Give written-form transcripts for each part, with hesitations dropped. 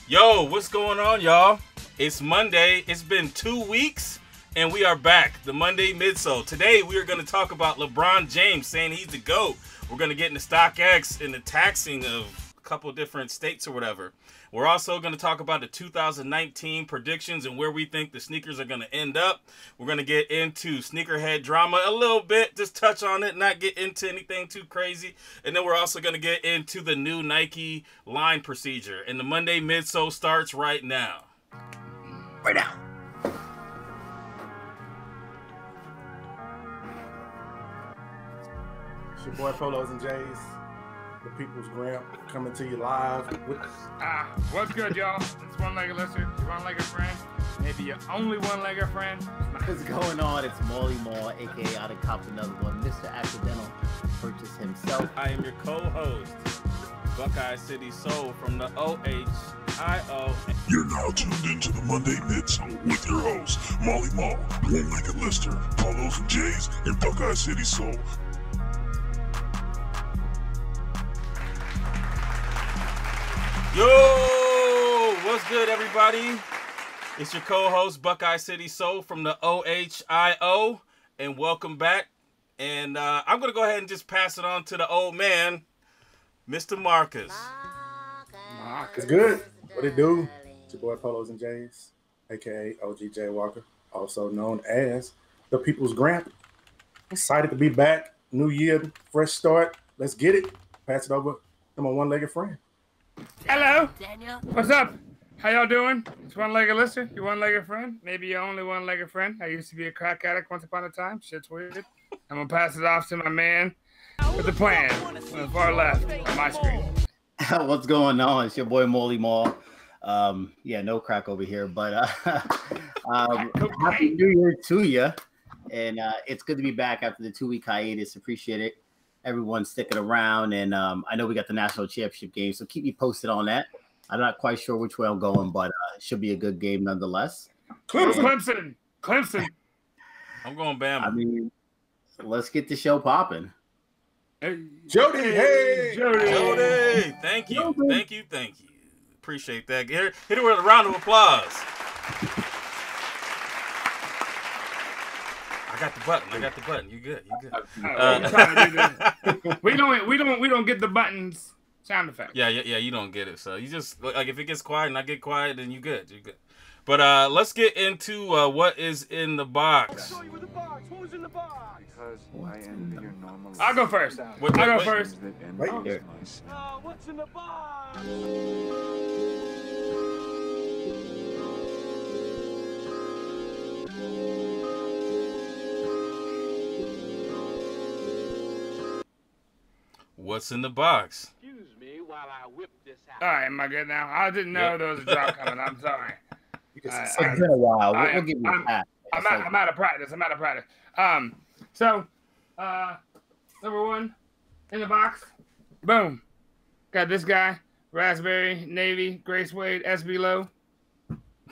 Yo, what's going on, y'all? It's Monday. It's been 2 weeks, and we are back. The Monday Midsole. Today, we are going to talk about LeBron James saying he's the GOAT. We're going to get into StockX and the taxing of a couple different states or whatever. We're also going to talk about the 2019 predictions and where we think the sneakers are going to end up. We're going to get into sneakerhead drama a little bit, just touch on it, not get into anything too crazy. And then we're also going to get into the new Nike line procedure. And the Monday Midsole starts right now. Right now. It's your boy Polos and Jays, the People's Gramp, coming to you live. What's good, y'all? It's one-legged listener, one-legged friend, maybe your only one-legged friend. What's going on? It's Molly Mall, aka I done copped another one. Mr. Accidental purchased himself. I am your co-host, Buckeye City Soul from the OHIO. You're now tuned into the Monday Midsole with your hosts, Molly Mall, One-Legged Lister, Polos and Jays, and Buckeye City Soul. Yo, what's good, everybody? It's your co-host, Buckeye City Soul from the OHIO, and welcome back. And I'm going to go ahead and just pass it on to the old man, Mr. Marcus. It's good. What it do? It's your boy Polos and Jays, aka OG Walker, also known as the People's Gramp. Excited to be back. New year, fresh start. Let's get it. Pass it over to my one-legged friend. Hello. What's up? How y'all doing? It's one-legged listener, your one-legged friend, maybe your only one-legged friend. I used to be a crack addict once upon a time. Shit's weird. I'm going to pass it off to my man with the plan on the far left on my screen. What's going on? It's your boy Molly Mall. Yeah, no crack over here, but happy New Year to you. And it's good to be back after the 2-week hiatus. Appreciate it. Everyone sticking around, and I know we got the national championship game, so keep me posted on that. I'm not quite sure which way I'm going, but it should be a good game nonetheless. Clemson. I'm going Bama. I mean, let's get the show popping. Hey. Jody, hey! Jody, thank you. Appreciate that. Hit it with a round of applause. I got the button. You good? We don't get the buttons sound effect. Yeah. You don't get it. So you just like if it gets quiet and I get quiet, then you good. But let's get into what is in the box. Show you the box. What was in the box? Because I envy your normal life. I'll go first. Wait. First. Right here. What's in the box? What's in the box? Excuse me while I whip this out. All right, am I good now? I didn't know there was a drop coming. I'm sorry. It's been a while. We'll give you that. I'm out of practice. So, number one in the box. Boom. Got this guy. Raspberry, Navy, Gray Suede, SB Low.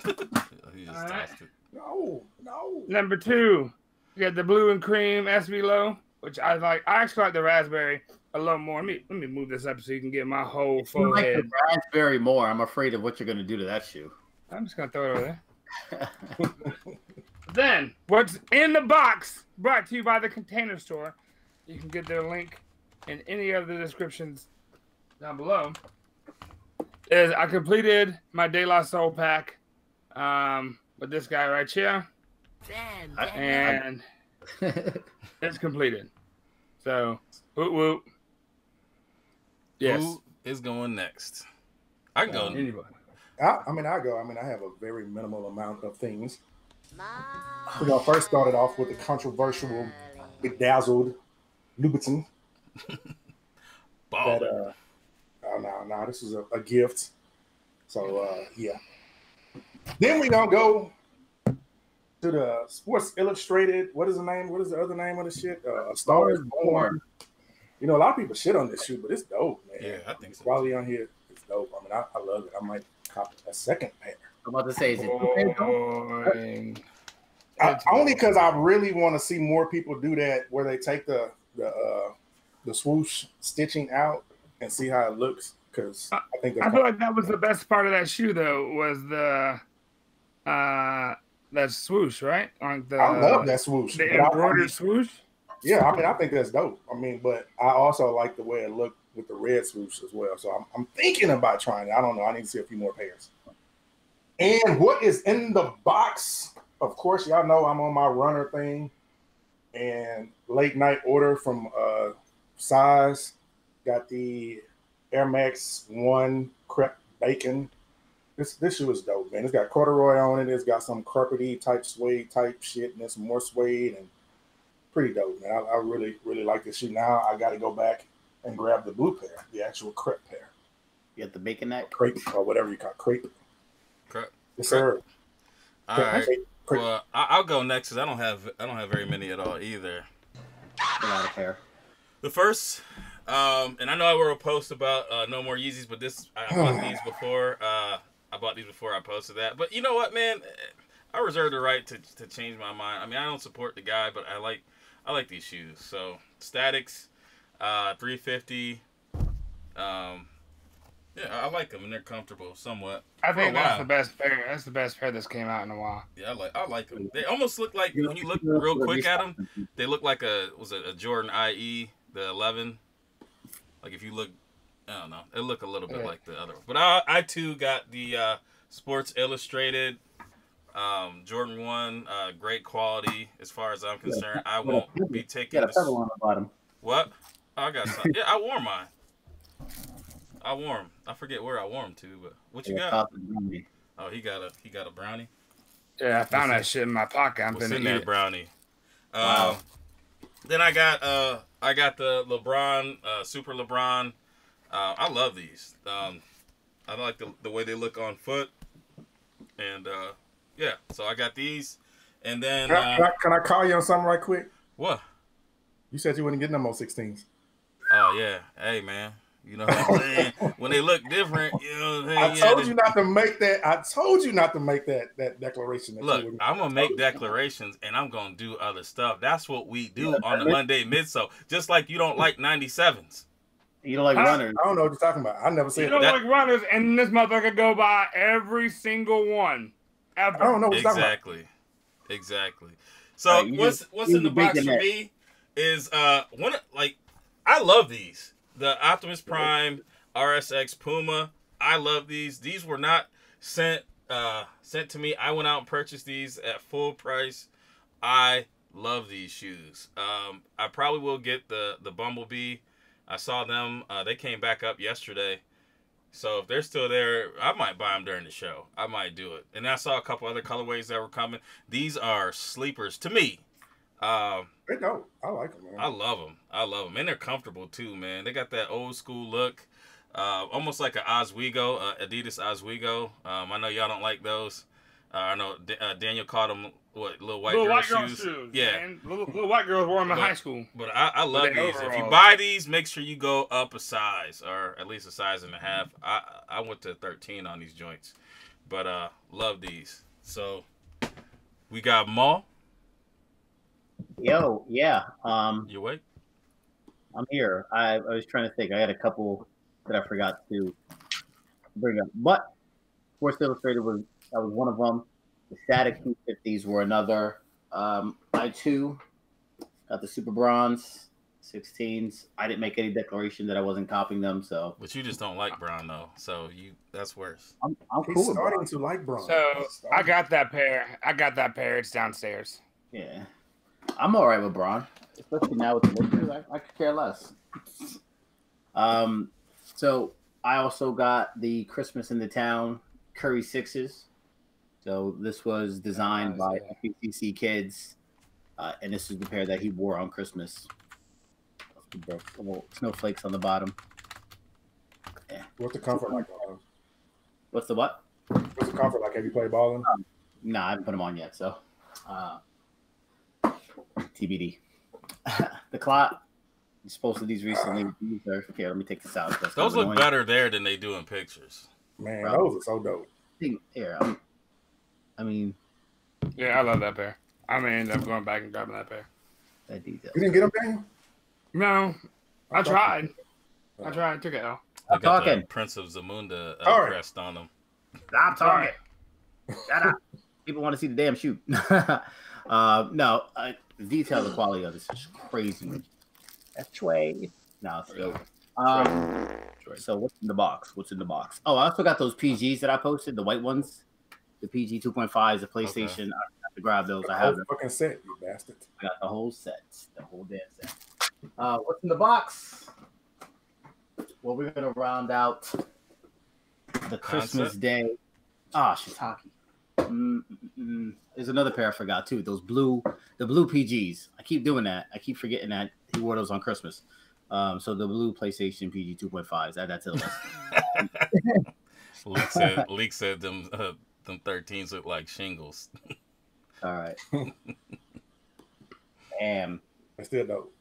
Right. No. Number two, you got the blue and cream SB Low, which I like. I actually like the raspberry a little more. Let me move this up so you can get my whole full like head. the raspberry more. I'm afraid of what you're going to do to that shoe. I'm just going to throw it over there. Then, what's in the box, brought to you by the Container Store. You can get their link in any of the descriptions down below. Is I completed my De La Soul pack with this guy right here. And it's completed. So, whoop. Yes. Who is going next? I can go. Anybody. I go. I have a very minimal amount of things. We're going to first start it off with the controversial, bedazzled Louboutin. Ball. No, this is a gift. So, yeah. Then we're going to go to the Sports Illustrated. What is the name? What is the other name of the shit? A Star is Born. You know, a lot of people shit on this shoe, but it's dope, man. Yeah, I think so. Quality on here is dope. I love it. I might cop a second pair. I'm about to say, is it only because I really want to see more people do that, where they take the swoosh stitching out and see how it looks. because I think I feel like that was the best part of that shoe, though, was the that swoosh, right? On the, I love that swoosh. The embroidered swoosh. Yeah, I mean, I think that's dope. I mean, but I also like the way it looked with the red swoosh as well. So I'm thinking about trying it. I don't know. I need to see a few more pairs. And what is in the box? Of course, y'all know I'm on my runner thing. And late night order from Size. Got the Air Max 1 crepe bacon. This shoe is dope, man. It's got corduroy on it. It's got some carpety type suede type shit, and then some more suede, and pretty dope, man. I really, really like this shoe. Now I got to go back and grab the blue pair, the actual crepe pair. You got the bacon neck? Crepe, or whatever you call it. Crepe. Crepe. Yes, sir. All right. Well, I'll go next because I don't have very many at all either. A lot of pair. The first, and I know I wrote a post about no more Yeezys, but I bought these before. I bought these before I posted that. But you know what, man? I reserve the right to change my mind. I mean, I don't support the guy, but I like these shoes. So Statics, 350. Yeah, I like them and they're comfortable somewhat. I think that's the best pair. That's the best pair that's came out in a while. Yeah, I like them. They almost look like, when you look real quick at them, they look like a Jordan IE, the 11. Like if you look, I don't know, they look a little bit like the other one. But I too got the Sports Illustrated Jordan 1, great quality as far as I'm concerned. I won't be taking this. Got a on the bottom. What? Oh, I got some. Yeah, I wore mine. I wore them. I forget where I wore them to, but what you got? Oh, he got a brownie. Yeah, I found that shit in my pocket. I'm What's gonna in eat that it. brownie? Wow. Then I got the LeBron, Super LeBron. I love these. I like the way they look on foot, and yeah. So I got these, and then can I call you on something right quick? What? You said you wouldn't get no more 16s. Oh yeah. Hey man. You know what I'm saying? When they look different, you know what I'm saying? I told you not to make that. I told you not to make that declaration. Look, I'm going to make declarations, and I'm going to do other stuff. That's what we do on the Monday Midsole. Just like you don't like 97s. You don't like runners. I don't know what you're talking about. I never said that. You don't like runners, and this motherfucker go by every single one. Ever. I don't know what you're talking about. Exactly. So what's in the box for me is I love these. The Optimus Prime RSX Puma. I love these. These were not sent to me. I went out and purchased these at full price. I love these shoes. I probably will get the Bumblebee. I saw them. They came back up yesterday. So if they're still there, I might buy them during the show. I might do it. And I saw a couple other colorways that were coming. These are sleepers to me. They dope. I like them, man. I love them. And they're comfortable too, man. They got that old school look, almost like an Oswego, Adidas Oswego. I know y'all don't like those. I know Daniel called them little white girl shoes. Yeah, man. Little white girls wore them in high school. But I love these. If you buy these, make sure you go up a size, or at least a size and a half. I went to 13 on these joints, but love these. So we got Maul. Yo, yeah. You awake? I'm here. I was trying to think. I had a couple that I forgot to bring up. But Sports Illustrated was one of them. The Static 250s were another. I too got the Super Bronze 16s. I didn't make any declaration that I wasn't copying them. So, but you just don't like brown though. So that's worse. I'm cool. Starting to like brown. So I got that pair. It's downstairs. Yeah. I'm all right with Braun, especially now with the Lakers. I could care less. So I also got the Christmas in the Town Curry 6s. So this was designed by FBCC Kids, and this is the pair that he wore on Christmas. Snowflakes on the bottom. Yeah. What's the comfort like? What's the what? What's the comfort like? Have you played balling? Nah, I haven't put them on yet. So. TBD. The clock. You posted these recently. Okay, let me take this out. Those look better there than they do in pictures. Man, those are so dope. Here, I mean. Yeah, I love that pair. I may end up going back and grabbing that pair. That detail. You didn't get them, Daniel? No, I tried. I took it out. They got talking. the Prince of Zamunda Sorry. crest on them. Stop talking. Shut up. People want to see the damn shoot. No, the detail, the quality of this is crazy. That's Trey. No, it's dope. So what's in the box? What's in the box? Oh, I also got those PGs that I posted, the white ones. The PG 2.5s, the PlayStation. Okay. I have to grab those. I have the fucking set, you bastard. I got the whole set. The whole damn set. What's in the box? Well, we're gonna round out the Christmas Day. Shiitake. There's another pair I forgot too. The blue PGs. I keep doing that. I keep forgetting that he wore those on Christmas. So the blue PlayStation PG 2.5s. Add that to the list. Leak said them 13s look like shingles. All right. I still dope.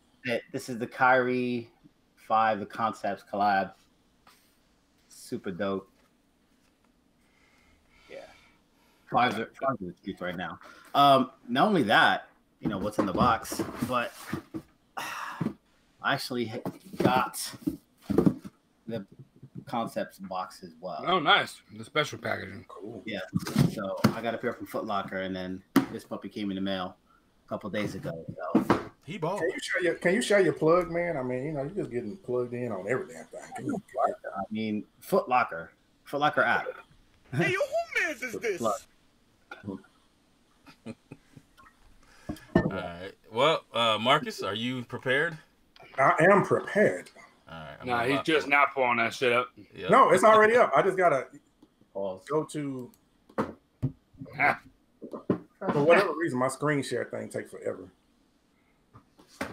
This is the Kyrie 5, the Concepts collab. Super dope. Yeah. Fives are the truth right now. Not only that, what's in the box, but I actually got the Concepts box as well. Oh, nice. The special packaging. Cool. Yeah. So I got a pair from Foot Locker, and then this puppy came in the mail a couple days ago. So he bought. Can you share your plug, man? I mean, you're just getting plugged in on every damn thing. I mean, Foot Locker app. Hey, yo, who man's is this? All right. Well, Marcus, are you prepared? I am prepared. All right. Nah, he's just now pulling that shit up. Yep. No, it's already up. I just gotta go to. For whatever reason, my screen share thing takes forever.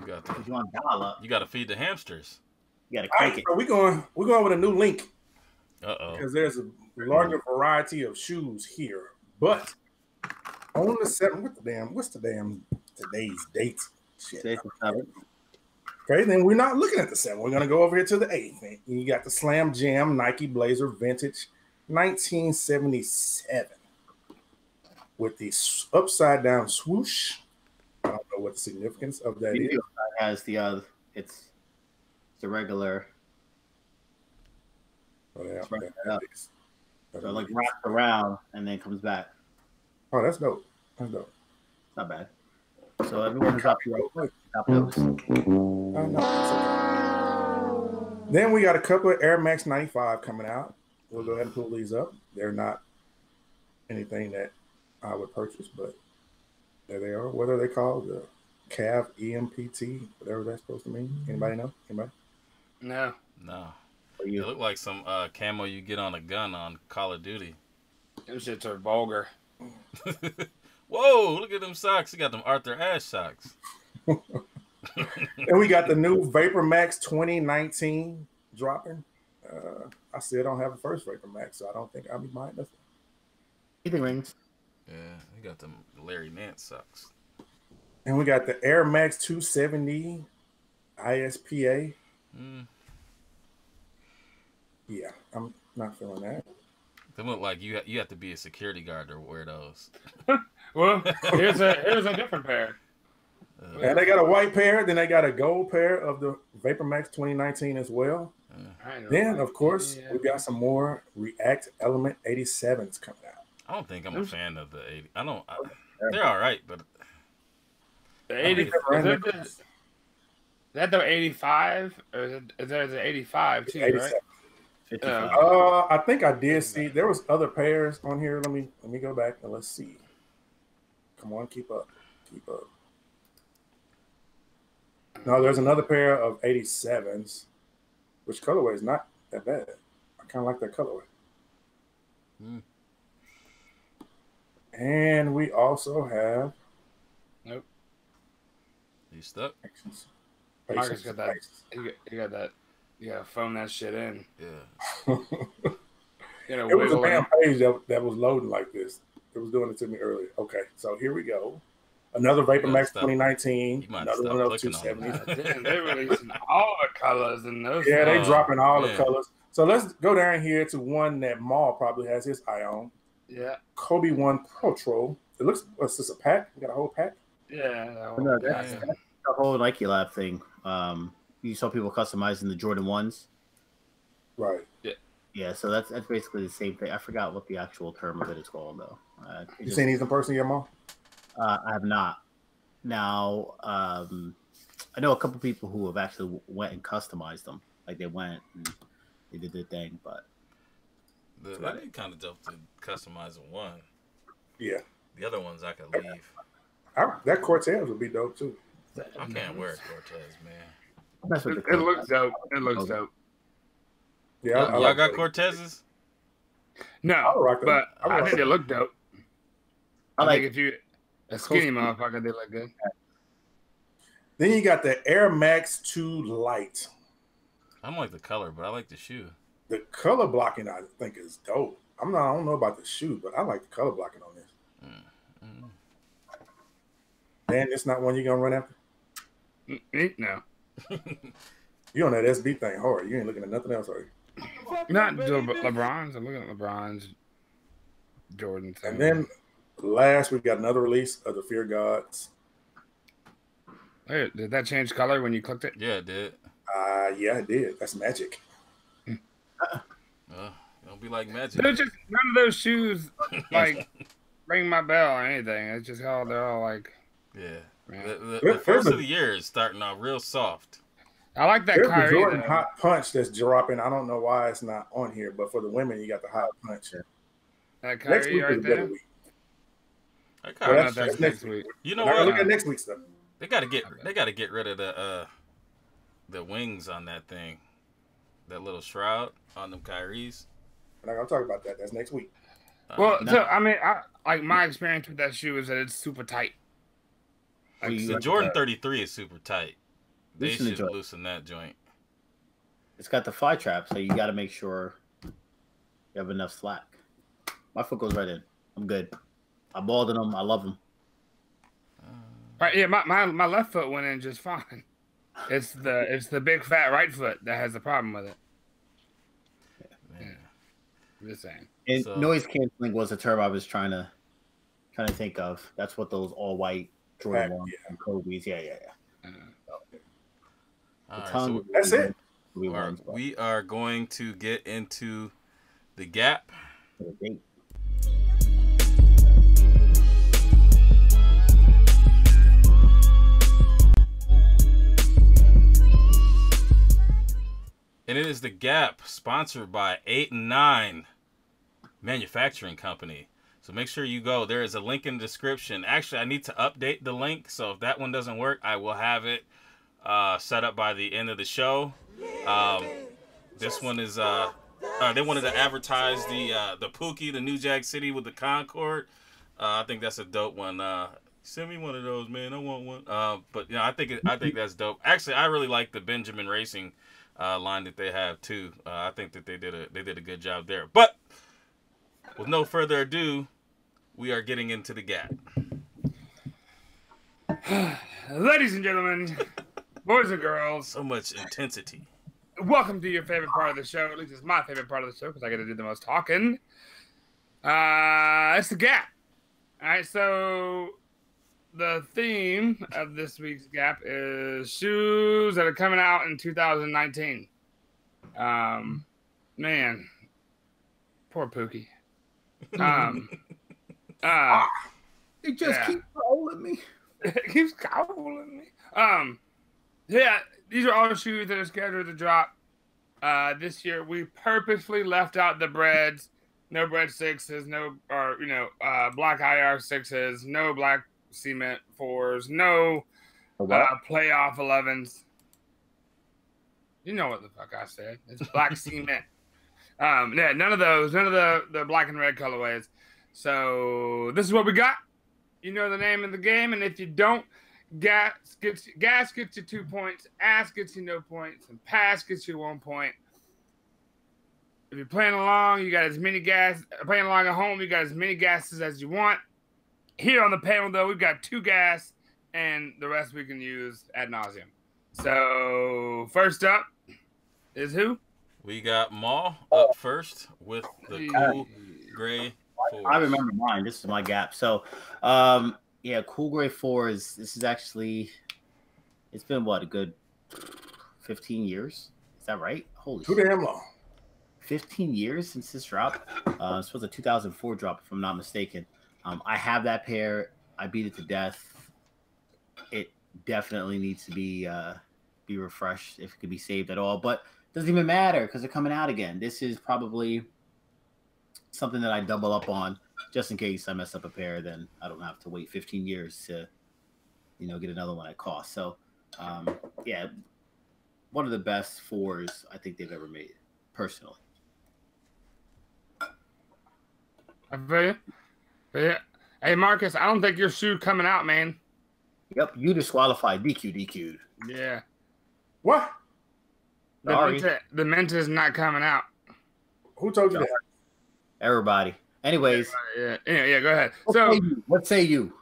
You got to feed the hamsters. You got to crank it. So we're going with a new link. Because there's a larger variety of shoes here, but on the 7th, what's today's date? Shit. Okay, then we're not looking at the 7th. We're gonna go over here to the 8th. You got the Slam Jam Nike Blazer Vintage 1977 with the upside down swoosh. I don't know what the significance of that is. Has the it's the regular. Oh, yeah. So like wraps around and then comes back. Oh, that's dope. That's dope. Not bad. So everyone who's up here, Then we got a couple of Air Max 95 coming out. We'll go ahead and pull these up. They're not anything that I would purchase, but there they are. What are they called? The Cav EMPT, whatever that's supposed to mean. Anybody know? Anybody? No. They look like some camo you get on a gun on Call of Duty. Those shits are vulgar. Whoa, look at them socks. You got them Arthur Ashe socks. And we got the new Vapor Max 2019 dropping. I still don't have a first Vapor Max, so I don't think I'll be buying this one. Anything rings. Yeah, you got them Larry Nance socks. And we got the Air Max 270 ISPA. Yeah, I'm not feeling that. They look like you have to be a security guard to wear those. Well, here's a different pair. And they got a white pair, then they got a gold pair of the Vapor Max 2019 as well. Then, of course, we got some more React Element 87s coming out. I don't think I'm a fan of the 80. They're all right, but the 80. Is that the 85 or is there the 85 too? 87. Right? I think I did see there was other pairs on here. Let me go back and let's see. Come on, keep up. No, there's another pair of 87s, which colorway is not that bad. I kind of like that colorway. And we also have. Nope. You stuck? Marcus got that. You got that. You gotta phone that shit in. Yeah. It was a damn page that was loading like this. It was doing it to me earlier. Okay, so here we go. Another Vapor Max 2019. Another one of those 270s. They're releasing all the colors in those. Yeah, they dropping all the colors. So let's go down here to one that Maul probably has his eye on. Yeah. Kobe 1 Pro. It looks. What's this? A pack? You got a whole pack? Yeah. That's the whole Nike Lab thing. You saw people customizing the Jordan 1s. Right. Yeah, so that's basically the same thing. I forgot what the actual term of it is called though. You seen these in person yet, Mom? I have not. Now, I know a couple people who have actually went and customized them. Like they went and they did their thing, but That'd be kind of dope to customize one. Yeah. The other ones I could leave. That Cortez would be dope too. I can't wear Cortez, man. It looks dope. It looks dope. Yeah, y'all got Cortezes? No, but I think they look dope. I think if you a skinny motherfucker, they look good. Then you got the Air Max 2 Lite. I don't like the color, but I like the shoe. The color blocking, I think, is dope. I don't know about the shoe, but I like the color blocking on this. Dan, it's not one you're gonna run after? No. You on that SB thing hard. You ain't looking at nothing else, are you? Not LeBron's. I'm looking at LeBron's, Jordan. And then last, we got another release of the Fear Gods. Hey, did that change color when you clicked it? Yeah, it did. Yeah, it did. That's magic. Don't be like magic. They're just none of those shoes like ring my bell or anything. It's just how they're all like. Yeah. The first of the year is starting off real soft. I like that There's Kyrie. the Jordan Hot Punch that's dropping. I don't know why it's not on here, but for the women, you got the Hot Punch. That Kyrie right there. That's next week. You know what? Look at next week's stuff. They gotta get rid of the wings on that thing. That little shroud on them Kyries. I'm not gonna talk about that. That's next week. Well, so I mean, like my experience with that shoe is that it's super tight. Like, the Jordan 33 is super tight. They should loosen that joint. It's got the fly trap, so you got to make sure you have enough slack. My foot goes right in. I'm good. I balled in them. I love them. Right? Yeah, my left foot went in just fine. It's the big fat right foot that has the problem with it. Yeah. I'm just saying. And noise canceling was a term I was trying to think of. That's what those all white Jordan ones and Kobe's. Yeah. All right, so that's it. We are going to get into the G.A.P. And it is the G.A.P. sponsored by 8 and 9 Manufacturing Company. So make sure you go. There is a link in the description. Actually, I need to update the link. So if that one doesn't work, I will have it set up by the end of the show. This one is they wanted to advertise the Pookie, the New Jack City with the Concorde. I think that's a dope one. Send me one of those, man. I want one. But you know, I think that's dope. Actually, I really like the Benjamin Racing line that they have too. I think that they did a good job there. But with no further ado, we are getting into the G.A.P. Ladies and gentlemen, boys and girls, so much intensity. Welcome to your favorite part of the show. At least it's my favorite part of the show because I get to do the most talking. It's the G.A.P. All right, so the theme of this week's G.A.P. is shoes that are coming out in 2019. Man, poor Pookie. It just keeps calling me. It keeps calling me. Yeah, these are all shoes that are scheduled to drop this year. We purposely left out the breads. No bread 6s, black IR 6s, no black cement 4s, no playoff 11s. You know what the fuck I said. It's black cement. Yeah, none of those, none of the black and red colorways. So this is what we got. You know the name of the game, and if you don't, gas gets you 2 points, ass gets you no points, and pass gets you 1 point. If you're playing along, you got as many playing along at home, you got as many gases as you want. Here on the panel, though, we've got 2 gas, and the rest we can use ad nauseum. So first up is who? We got Maul up first with the cool gray 4s. I remember mine. This is my G.A.P. So, yeah, cool gray 4s. This is actually, it's been what, a good 15 years? Is that right? Holy too shit. damn long. 15 years since this drop. This was a 2004 drop, if I'm not mistaken. I have that pair. I beat it to death. It definitely needs to be refreshed if it could be saved at all. But it doesn't even matter because they're coming out again. This is probably something that I double up on just in case I mess up a pair. Then I don't have to wait 15 years to, get another one at cost. So, yeah, one of the best 4s I think they've ever made, personally. I feel you. Yeah. Hey, Marcus, I don't think your shoe coming out, man. Yep, you disqualified. DQ'd. Yeah. What? Sorry. The Menta is not coming out. Who told you that? Everybody. Anyways. Yeah, go ahead. What say you?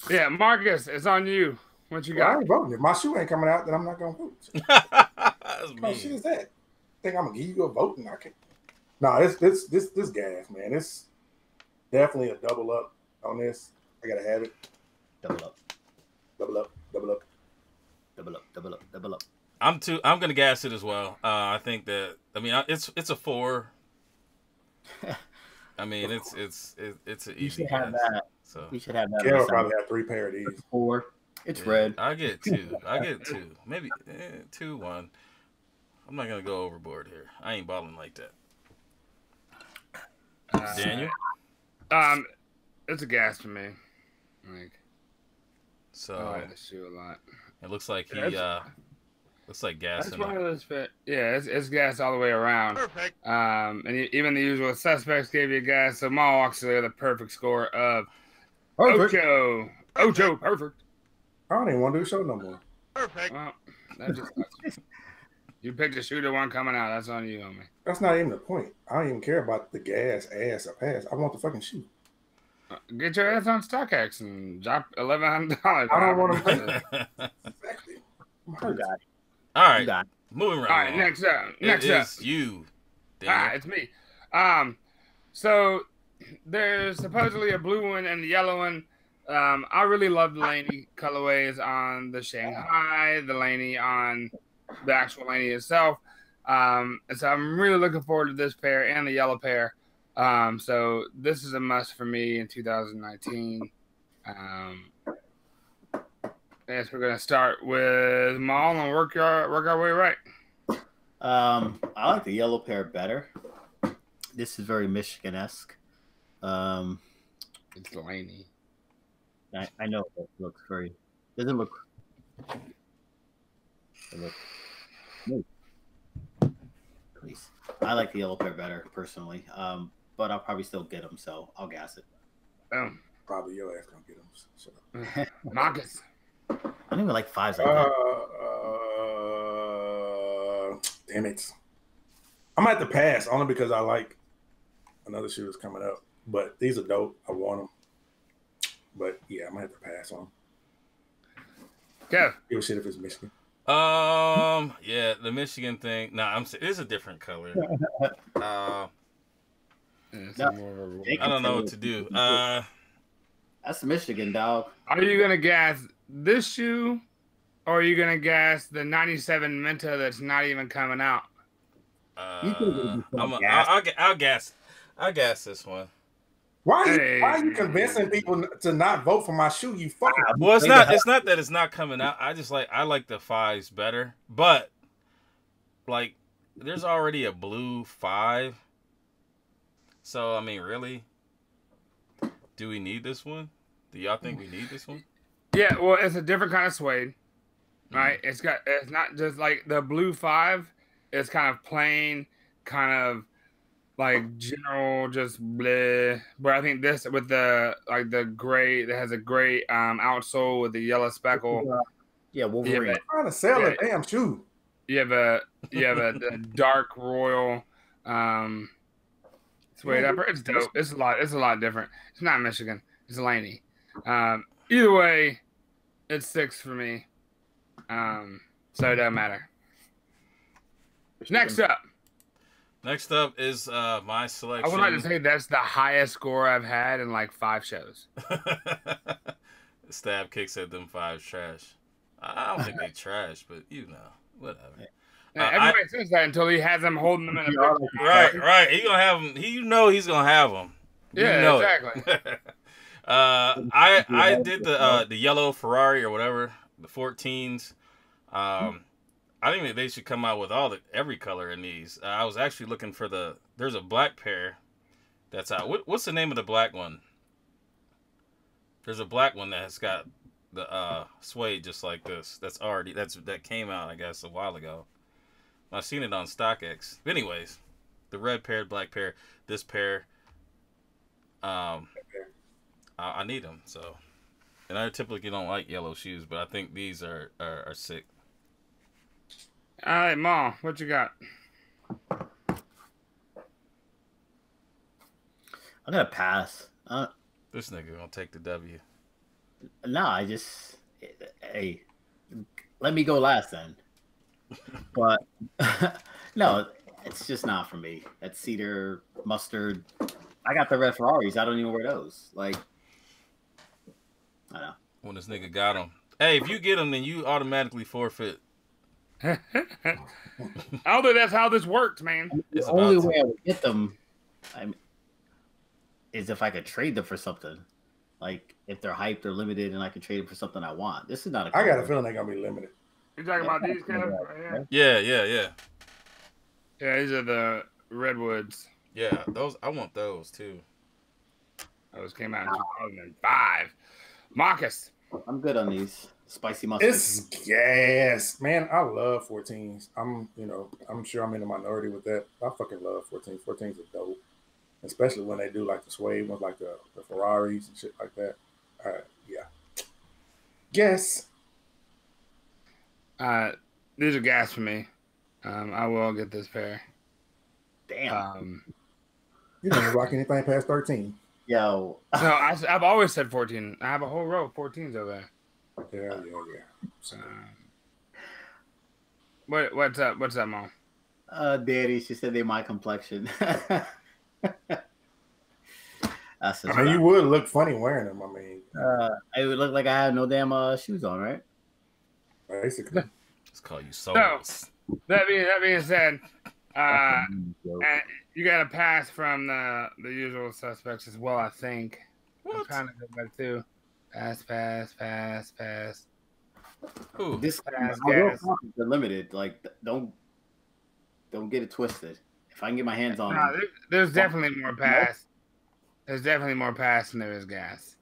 Yeah, Marcus, it's on you. What you Well, I got? ain't voting. If my shoe ain't coming out, then I'm not gonna vote. That's What mean. shit is that? Think I'm gonna give you a vote and I can't? No, this gas, man. It's definitely a double up on this. I gotta have it. Double up. Double up. Double up. Double up. Double up. Double up. I'm gonna gas it as well. I think that it's a 4. I mean, it's an easy. You should have gas. that. So You should have that. Kev will probably have 3 pair of these. 4. It's red. I get 2. Maybe 2, 1. I'm not gonna go overboard here. I ain't balling like that. Daniel. It's a gas for me. So I like the shoe a lot. it looks like he looks like gas. That's one of those fit. Yeah, it's gas all the way around. Perfect. And even the usual suspects gave you gas. So Ma walks away with a perfect score of Perfect. Ocho, perfect. I don't even want to do the show no more. Perfect. Well, that just you picked a shooter one coming out. That's on you, homie. That's not even the point. I don't even care about the gas, ass, or pass. I want the fucking shoe. Get your ass on StockX and drop $1,100. I don't want to pay. Exactly. I'm You hurt. got it. All right, You got it. moving right All right, along. next up. It's you. Daniel. It's me. So there's supposedly a blue one and a yellow one. I really love the Laney colorways on the Shanghai, the Laney on the actual Laney itself. And so I'm really looking forward to this pair and the yellow pair. So this is a must for me in 2019. Yes, we're gonna start with Maul and work our way right. I like the yellow pair better. This is very Michigan-esque. It's Laney. I know it looks very. Doesn't look. No. Please. I like the yellow pair better personally. But I'll probably still get them, so I'll gas it. Boom. Probably your ass gonna get them. Shut up. Marcus. I don't even like 5s like that. Damn it. I'm at the pass only because I like another shoe that's coming up. But these are dope. I want them. But yeah, I'm gonna have to pass on them. Kev. Give a shit if it's Michigan. Yeah, the Michigan thing. No, it's a different color. I don't know what to do. That's Michigan, dog. Are you gonna gas this shoe, or are you gonna gas the '97 Menta that's not even coming out? I'll gas this one. Why are you convincing people to not vote for my shoe? You fucking. Well, it's not that it's not coming out. I like the 5s better, but like there's already a blue 5. So I mean, really, do we need this one? Do y'all think we need this one? Yeah, well, it's a different kind of suede, right? It's not just like the blue 5. It's kind of plain, kind of like general, just bleh. But I think this with the gray that has a gray outsole with the yellow speckle. Yeah, Wolverine. I'm trying to sell a damn shoe. You have a dark royal suede upper. It's dope. It's a lot different. It's not Michigan. It's Laney. Either way, it's 6 for me. So it doesn't matter. Next up is my selection. I would like to say that's the highest score I've had in like 5 shows. Stab Kick said them 5s trash. I don't think they trash, but whatever. Everybody says that until he has them holding them in a picture. Right. He gonna have them. He's gonna have them. Exactly. I did the yellow Ferrari or whatever, the 14s. I think they should come out with every color in these. I was actually looking for there's a black pair that's out. What's the name of the black one? There's a black one that's got the suede just like this. That came out, I guess, a while ago. I've seen it on StockX. But anyways, the red pair, black pair, this pair. I need them. So, and I typically don't like yellow shoes, but I think these are sick. All right, Ma, what you got? I'm gonna pass. This nigga gonna take the W. No, hey, let me go last then. But no, it's just not for me. That cedar mustard. I got the red Ferraris. I don't even wear those. Like, I don't know. When this nigga got them. Hey, if you get them, then you automatically forfeit. I don't think that's how this works, man. The only way I would get them is if I could trade them for something. Like, if they're hyped or limited and I can trade them for something I want. This is not a I got a feeling they're going to be limited. You talking about these kind of? Right? Yeah. Yeah, these are the Redwoods. Yeah, I want those too. Those came out in 2005. Marcus. I'm good on these. Spicy mustard. It's gas. Man, I love 14s. I'm sure I'm in the minority with that. I fucking love 14s. 14s are dope. Especially when they do like the suede ones, like the Ferraris and shit like that. Yeah. Guess. These are gas for me. I will get this pair. Damn. You don't rock anything past 13. Yo. No, I've always said 14. I have a whole row of 14s over Yeah. there. What's up? What's up, Mom? Daddy, she said they my complexion. You would look funny wearing them. I mean, it would look like I had no damn shoes on, right? Basically. Let's call you souls. So, that being said, and you got a pass from the usual suspects as well, I think. What? I'm trying to go back through. Pass. Ooh. This pass, gas. They're limited. Like, don't get it twisted. If I can get my hands on them. There's definitely more pass. There's definitely more pass than there is gas.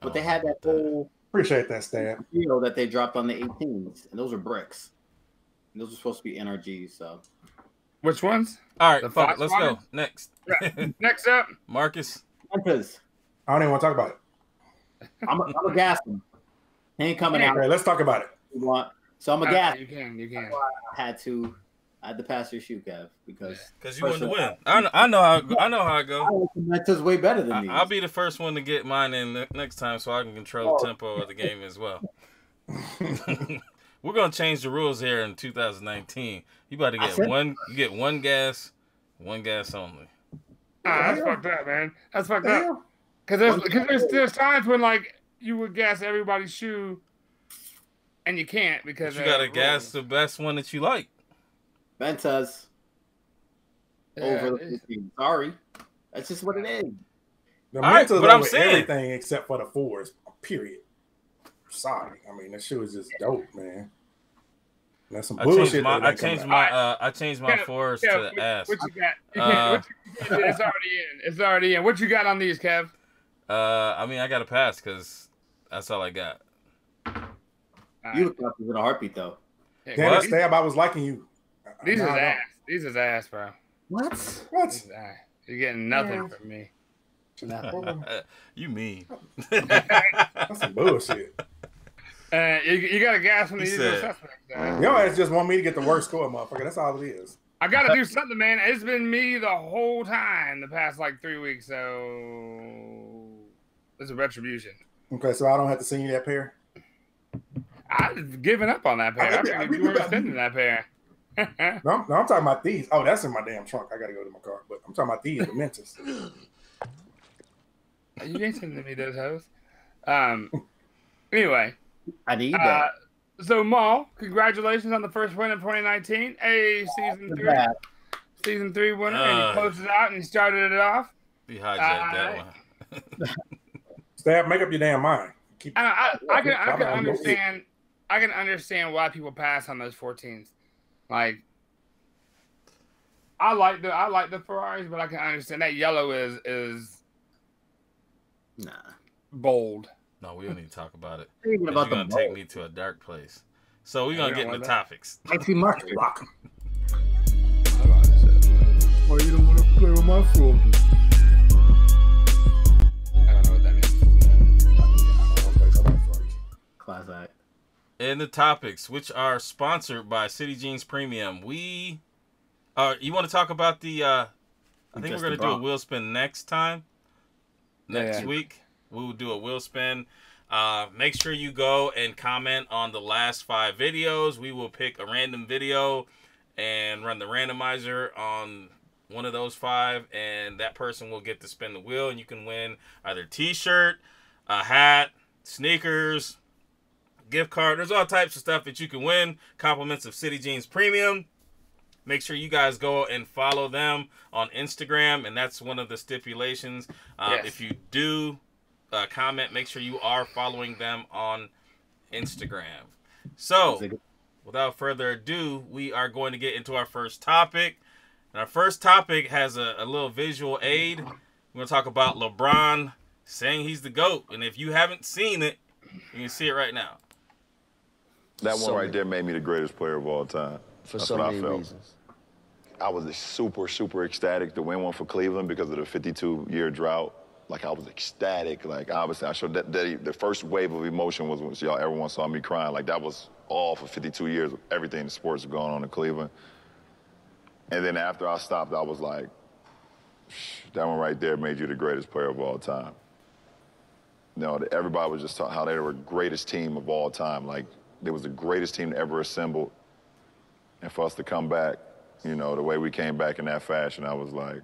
But they had that whole appreciate that stab. That they dropped on the 18s, and those are bricks. And those are supposed to be NRGs. So, which ones? All right, fuck it. Let's go next. Next up, Marcus. Because I don't even want to talk about it. I'm a gas them. He ain't coming out. Okay, let's talk about it. So I'm a gas. You can. I had to pass your shoe, Kev, because you wanted to win. I know how I go. Mentor's way better than me. I'll be the first one to get mine in next time, so I can control the tempo of the game as well. We're gonna change the rules here in 2019. You about to get one. You get one gas only. That's fucked up, man. That's fucked up. Because there's times when like you would gas everybody's shoe, and you can't because you gotta gas the best one that you like. Ventas. Over the 15. Sorry. That's just what it is. The Mentas over everything except for the 4s. Period. Sorry. I mean, that shit was just dope, man. That's some bullshit. I changed my 4s to the ass. What you got? It's already in. What you got on these, Kev? I mean, I got to pass because that's all I got. You look like in a heartbeat, though. Damn it, Stab, I was liking you. These is ass. These is ass, bro. What? You're getting nothing from me. Nothing. You mean? That's some bullshit. You got a gas from the usual suspects. Your ass just want me to get the worst score, motherfucker. That's all it is. I got to do something, man. It's been me the whole time the past like 3 weeks, so it's a retribution. Okay, so I don't have to send you that pair? I've given up on that pair. I mean, you were sending that pair. No, I'm talking about these. Oh, that's in my damn trunk. I got to go to my car. But I'm talking about these, the Mentas. You ain't sending me those hoes. Anyway. I need that. So, Maul, congratulations on the first win of 2019. Hey, season 3 winner, and he closed it out and he started it off. He hijacked that one. Stab, make up your damn mind. I can understand. I can understand why people pass on those 14s. Like, I like the Ferraris, but I can understand that yellow is bold. No, we don't need to talk about it. Even You're about going to take me to a dark place. So we're going to get into topics. I see mustard. Why you don't want to play with my froggy? I don't know what that means. Class act. And the topics, which are sponsored by City Jeans Premium. You want to talk about the... I think we're going to do a wheel spin next time. Next week. We'll do a wheel spin. Make sure you go and comment on the last 5 videos. We will pick a random video and run the randomizer on one of those 5, and that person will get to spin the wheel, and you can win either t-shirt, a hat, sneakers, gift card. There's all types of stuff that you can win. Compliments of City Jeans Premium. Make sure you guys go and follow them on Instagram, and that's one of the stipulations. If you do comment, make sure you are following them on Instagram. So, without further ado, we are going to get into our first topic. And our first topic has a little visual aid. We're going to talk about LeBron saying he's the GOAT. And if you haven't seen it, you can see it right now. That one right there made me the greatest player of all time. That's so what many I felt. reasons. I was super, super ecstatic to win one for Cleveland because of the 52-year drought. Like, I was ecstatic. Like, obviously, I showed that the first wave of emotion was when everyone saw me crying. Like, that was all for 52 years of everything the sports was going on in Cleveland. And then after I stopped, I was like, that one right there made you the greatest player of all time. You know, everybody was just talking how they were the greatest team of all time. Like, they was the greatest team ever assembled. And for us to come back, you know, the way we came back in that fashion, I was like,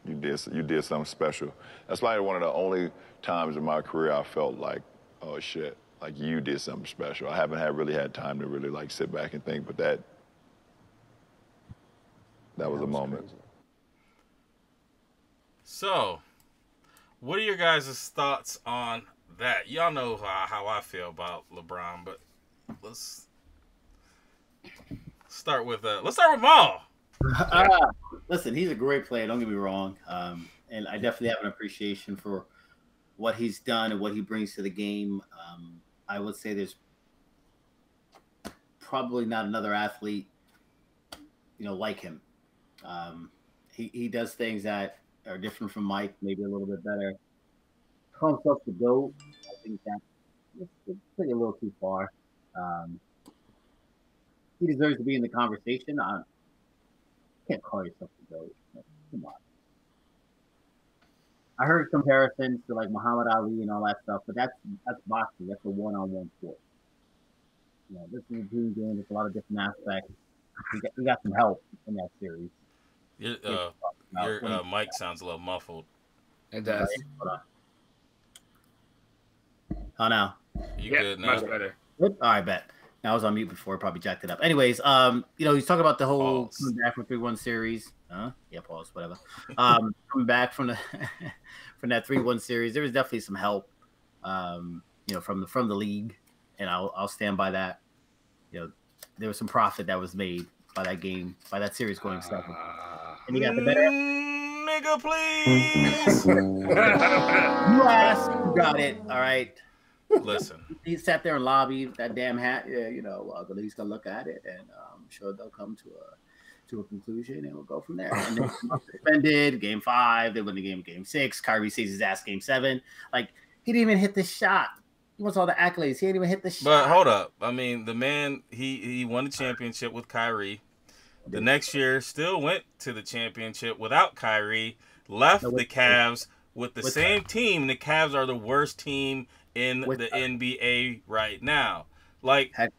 you did something special. That's probably one of the only times in my career I felt like, oh shit, like you did something special. I haven't really had time to really like sit back and think, but that was a moment. Crazy. So, what are your guys' thoughts on that? Y'all know how I feel about LeBron, but let's start with Maul. Listen, he's a great player. Don't get me wrong, and I definitely have an appreciation for what he's done and what he brings to the game. I would say there's probably not another athlete, like him. He does things that are different from Mike, maybe a little bit better. Call himself the GOAT. I think that's pretty a little too far. He deserves to be in the conversation. I can't call yourself the GOAT. Come on. I heard comparisons to like Muhammad Ali and all that stuff, but that's boxing. That's a one-on-one sport. This is a dream game. There's a lot of different aspects. We got some help in that series. Your mic sounds a little muffled. It does. Oh, now. You good now? Much better. All right, bet. Now, I was on mute before. Probably jacked it up. Anyways, he's talking about the whole coming back from 3-1 series. Yeah, pause, whatever. Coming back from the from that 3-1 series, there was definitely some help, from the league, and I'll stand by that. There was some profit that was made by that game, by that series going 7. And you got the better. Nigga, please. You asked, you got it. All right. Listen. He sat there and lobbied that damn hat. Yeah, the league's gonna look at it, and I'm sure they'll come to a conclusion, and we'll go from there. And then suspended game 5. They win the game 6. Kyrie sees his ass game 7. Like, he didn't even hit the shot. He wants all the accolades. He didn't even hit the shot. But hold up. I mean, the man, he won the championship with Kyrie. The next year still went to the championship without Kyrie. Left the Cavs with the same team. The Cavs are the worst team in the NBA right now. Like, at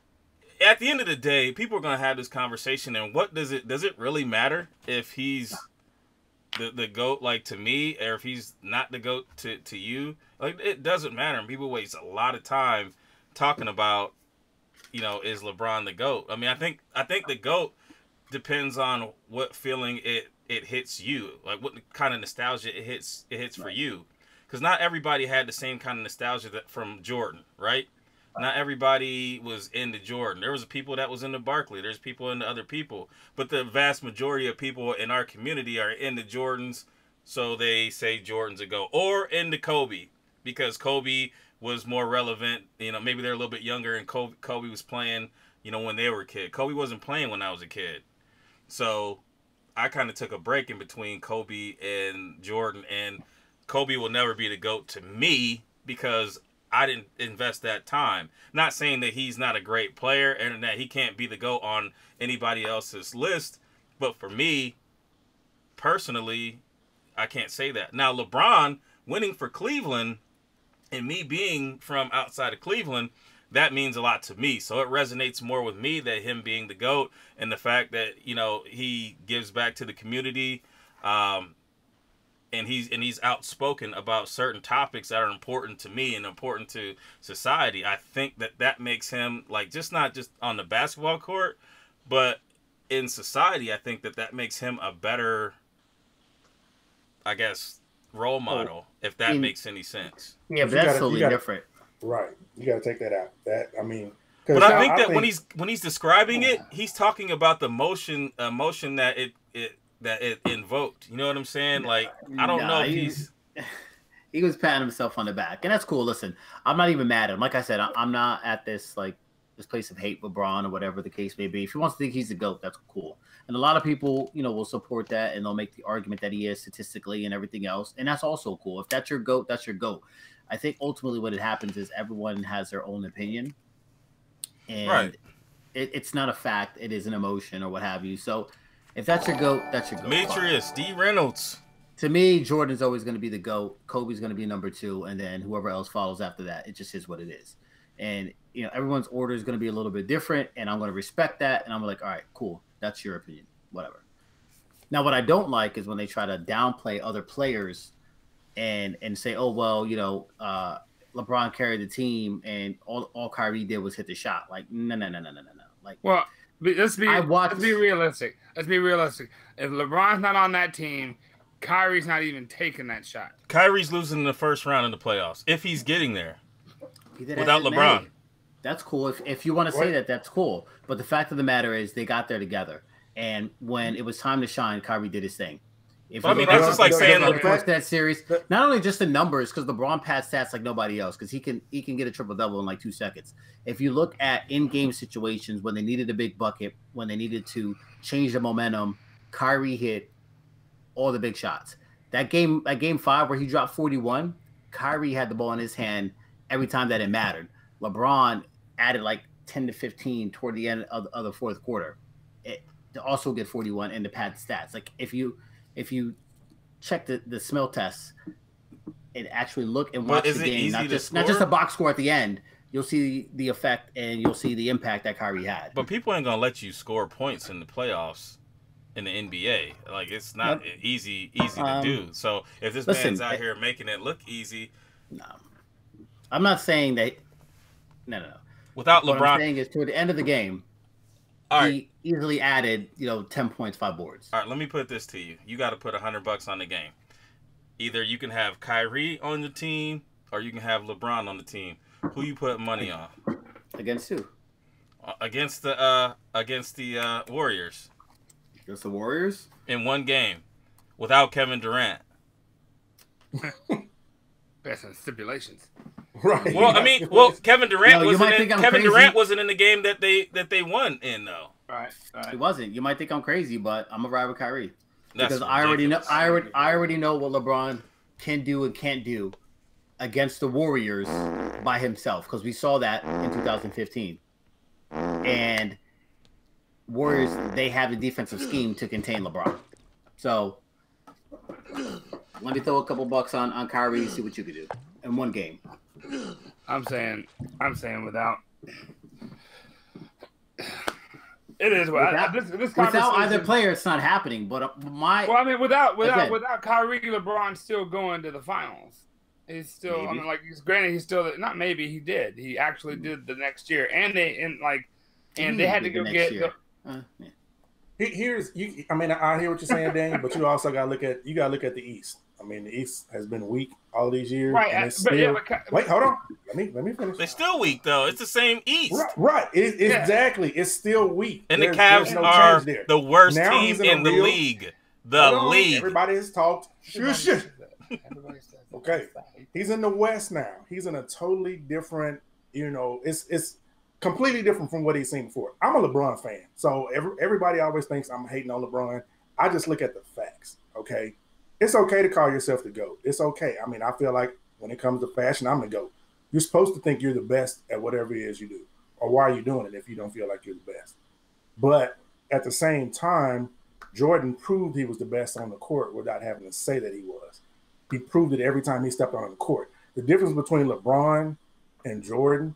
the end of the day, people are going to have this conversation, and does it really matter if he's the GOAT, like, to me, or if he's not the GOAT to you? Like, it doesn't matter. And people waste a lot of time talking about, is LeBron the GOAT? I mean, I think the GOAT depends on what feeling it hits you, like what kind of nostalgia it hits for you, because not everybody had the same kind of nostalgia from Jordan, right? Not everybody was into Jordan. There was people that was into Barkley. There's people into other people, but the vast majority of people in our community are into Jordans, so they say Jordan's a GOAT, or into Kobe because Kobe was more relevant. Maybe they're a little bit younger, and Kobe was playing, when they were a kid. Kobe wasn't playing when I was a kid. So I kind of took a break in between Kobe and Jordan, and Kobe will never be the GOAT to me because I didn't invest that time. Not saying that he's not a great player and that he can't be the GOAT on anybody else's list, but for me, personally, I can't say that. Now, LeBron winning for Cleveland and me being from outside of Cleveland, that means a lot to me. So it resonates more with me than him being the GOAT, and the fact that, he gives back to the community, and he's outspoken about certain topics that are important to me and important to society. I think that makes him, like, not just on the basketball court, but in society. I think that makes him a better, I guess, role model, if that makes any sense. Yeah, but that's totally different. Right. You got to take that out. But I think that when he's describing it, he's talking about the emotion that it invoked. You know what I'm saying? Like, I don't know if he was patting himself on the back, and that's cool. Listen, I'm not even mad at him. Like I said, I'm not at this place of hate LeBron or whatever the case may be. If he wants to think he's the GOAT, that's cool. And a lot of people, will support that, and they'll make the argument that he is statistically and everything else, and that's also cool. If that's your GOAT, that's your GOAT. I think ultimately what happens is everyone has their own opinion, and it's not a fact. It is an emotion or what have you. So if that's your GOAT, that's your GOAT. Demetrius D. Reynolds. To me, Jordan's always going to be the GOAT. Kobe's going to be number 2, and then whoever else follows after that, it just is what it is. And everyone's order is going to be a little bit different, and I'm going to respect that. And I'm like, all right, cool. That's your opinion. Whatever. Now, what I don't like is when they try to downplay other players and say, oh, well, LeBron carried the team and all Kyrie did was hit the shot. Like, no. Like, well, let's be realistic. Let's be realistic. If LeBron's not on that team, Kyrie's not even taking that shot. Kyrie's losing in the first round in the playoffs if he's getting there without LeBron. That's cool. If you want to say that, that's cool. But the fact of the matter is they got there together. And when it was time to shine, Kyrie did his thing. That's just like saying that series, not only just the numbers, because LeBron pads stats like nobody else, because he can get a triple-double in like 2 seconds. If you look at in-game situations when they needed a big bucket, when they needed to change the momentum, Kyrie hit all the big shots. That game 5 where he dropped 41, Kyrie had the ball in his hand every time that it mattered. LeBron added like 10 to 15 toward the end of the fourth quarter to also get 41 and to pad stats. Like if you check the smell tests and actually look and watch the game, not just a box score at the end, you'll see the effect and you'll see the impact that Kyrie had. But people ain't gonna let you score points in the playoffs in the NBA. Like, it's not easy to do. So if this man's out here making it look easy, no, I'm not saying that. No. Without LeBron, what I'm saying is toward the end of the game, he easily added 10 points, 5 boards. All right, let me put this to you. You got to put $100 on the game. Either you can have Kyrie on the team, or you can have LeBron on the team. Who you put money on? Against who? Against the Warriors. Against the Warriors? In one game, without Kevin Durant. That's on stipulations. Right. Well, Kevin Durant wasn't in the game that they won in though. Right. He wasn't. You might think I'm crazy, but I'm a ride with Kyrie because I already know what LeBron can do and can't do against the Warriors by himself, because we saw that in 2015. And Warriors, they have the defensive scheme to contain LeBron. So let me throw a couple bucks on Kyrie and see what you can do in one game. I'm saying without. It is without either player, it's not happening. But without Kyrie, LeBron's still going to the finals. He's still. I mean, like, he's still. Not maybe he did. He actually did the next year, and they had to go get. Here's you. I mean, I hear what you're saying, Daniel, but you also got to look at the East. I mean, the East has been weak all these years, right? And it's still, wait, hold on. Let me finish. They're still weak though. It's the same East. Right. Exactly. It's still weak. And the Cavs are the worst team in the league. Everybody has talked. Shush. Okay. He's in the West now. He's in a totally different. It's completely different from what he's seen before. I'm a LeBron fan, so everybody always thinks I'm hating on LeBron. I just look at the facts. Okay. It's okay to call yourself the GOAT. It's okay. I mean, I feel like when it comes to fashion, I'm the GOAT. You're supposed to think you're the best at whatever it is you do. Or why are you doing it if you don't feel like you're the best? But at the same time, Jordan proved he was the best on the court without having to say that he was. He proved it every time he stepped on the court. The difference between LeBron and Jordan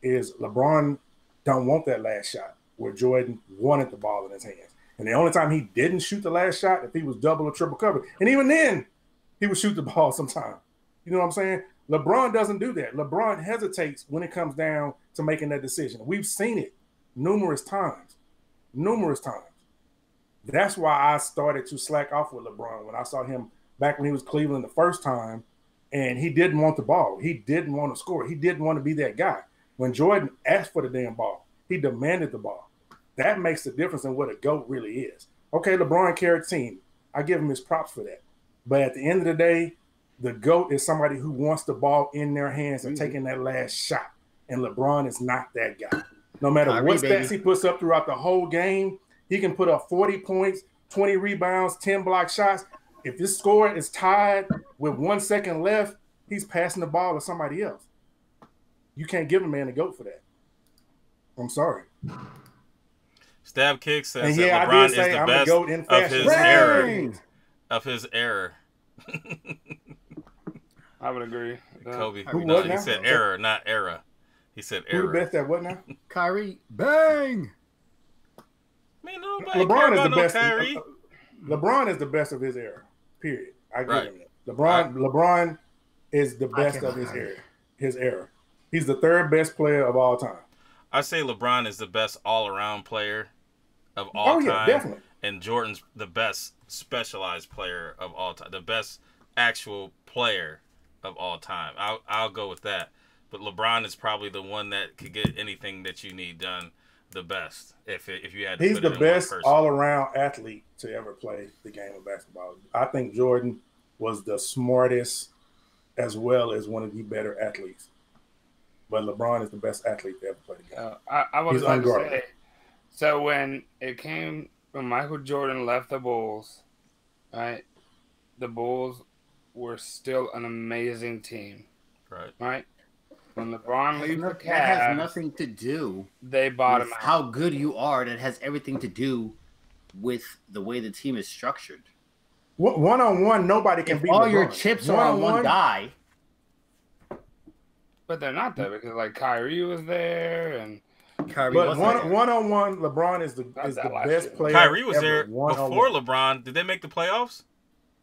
is LeBron don't want that last shot where Jordan wanted the ball in his hands. And the only time he didn't shoot the last shot, if he was double or triple covered. And even then, he would shoot the ball sometime. You know what I'm saying? LeBron doesn't do that. LeBron hesitates when it comes down to making that decision. We've seen it numerous times. That's why I started to slack off with LeBron when I saw him back when he was Cleveland the first time, and he didn't want the ball. He didn't want to score. He didn't want to be that guy. When Jordan asked for the damn ball, he demanded the ball. That makes the difference in what a GOAT really is. Okay, LeBron carried the team. I give him his props for that. But at the end of the day, the GOAT is somebody who wants the ball in their hands and taking that last shot. And LeBron is not that guy. No matter what stats he puts up throughout the whole game, he can put up 40 points, 20 rebounds, 10 block shots. If this score is tied with 1 second left, he's passing the ball to somebody else. You can't give a man a GOAT for that. I'm sorry. Stab Kick says that LeBron is the best of his era. I would agree. Kobe. No, he said error, not era. He said error. Who the best at what now? Kyrie. Bang. Man, nobody LeBron is the best. LeBron is the best of his era. Period. I agree with that. LeBron is the best of his era. He's the third best player of all time. I say LeBron is the best all-around player of all time. Definitely. And Jordan's the best specialized player of all time. The best actual player of all time. I'll go with that. But LeBron is probably the one that could get anything that you need done the best. If you had to He's the best all-around athlete to ever play the game of basketball. I think Jordan was the smartest as well as one of the better athletes. But LeBron is the best athlete to ever play the game. I was going to say, so when Michael Jordan left the Bulls, right, the Bulls were still an amazing team. Right? When LeBron leaves the Cavs, that has nothing to do. They bottom out. How good you are. That has everything to do with the way the team is structured. One-on-one, nobody can beat all LeBron. Your chips are on one guy. But they're not there because like Kyrie was there and Kyrie. But one-on-one, LeBron is the best player. Kyrie was there before LeBron. Did they make the playoffs?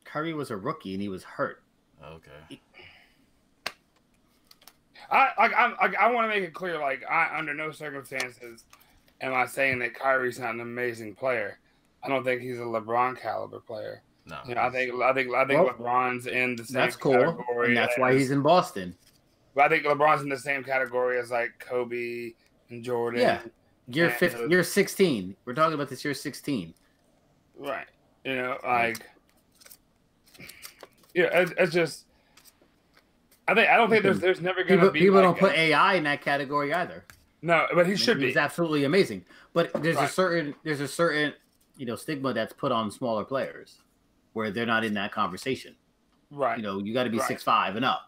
Kyrie was a rookie and he was hurt. Okay. I want to make it clear. Like, under no circumstances am I saying that Kyrie's not an amazing player. I don't think he's a LeBron caliber player. No. You know, I think LeBron's in the same category. And that's why he's in Boston. But I think LeBron's in the same category as like Kobe and Jordan. Yeah, you're 16. We're talking about this year 16. Right. You know, like, yeah, it's just. I don't think there's never going to be. People don't put AI in that category either. No, but he should be. He's absolutely amazing. But there's a certain stigma that's put on smaller players, where they're not in that conversation. Right. You got to be 6'5" and up.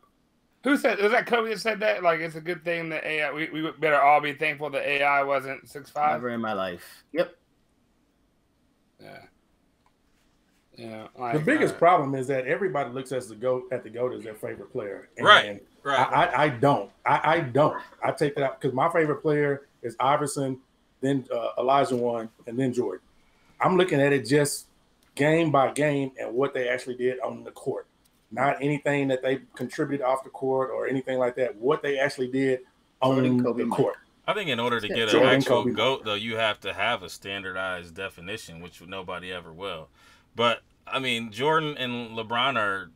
Who said? Was that Kobe that said that? Like, it's a good thing that AI. We better all be thankful that AI wasn't 6'5". Never in my life. Yep. Yeah. Yeah. Like, the biggest problem is that everybody looks at the GOAT as their favorite player. And right. I don't. I take that out because my favorite player is Iverson, then Elijah One, and then Jordan. I'm looking at it just game by game and what they actually did on the court. not anything that they contributed off the court or anything like that. What they actually did on the court. I think in order to get an actual GOAT, though, you have to have a standardized definition, which nobody ever will. But, I mean, Jordan and LeBron are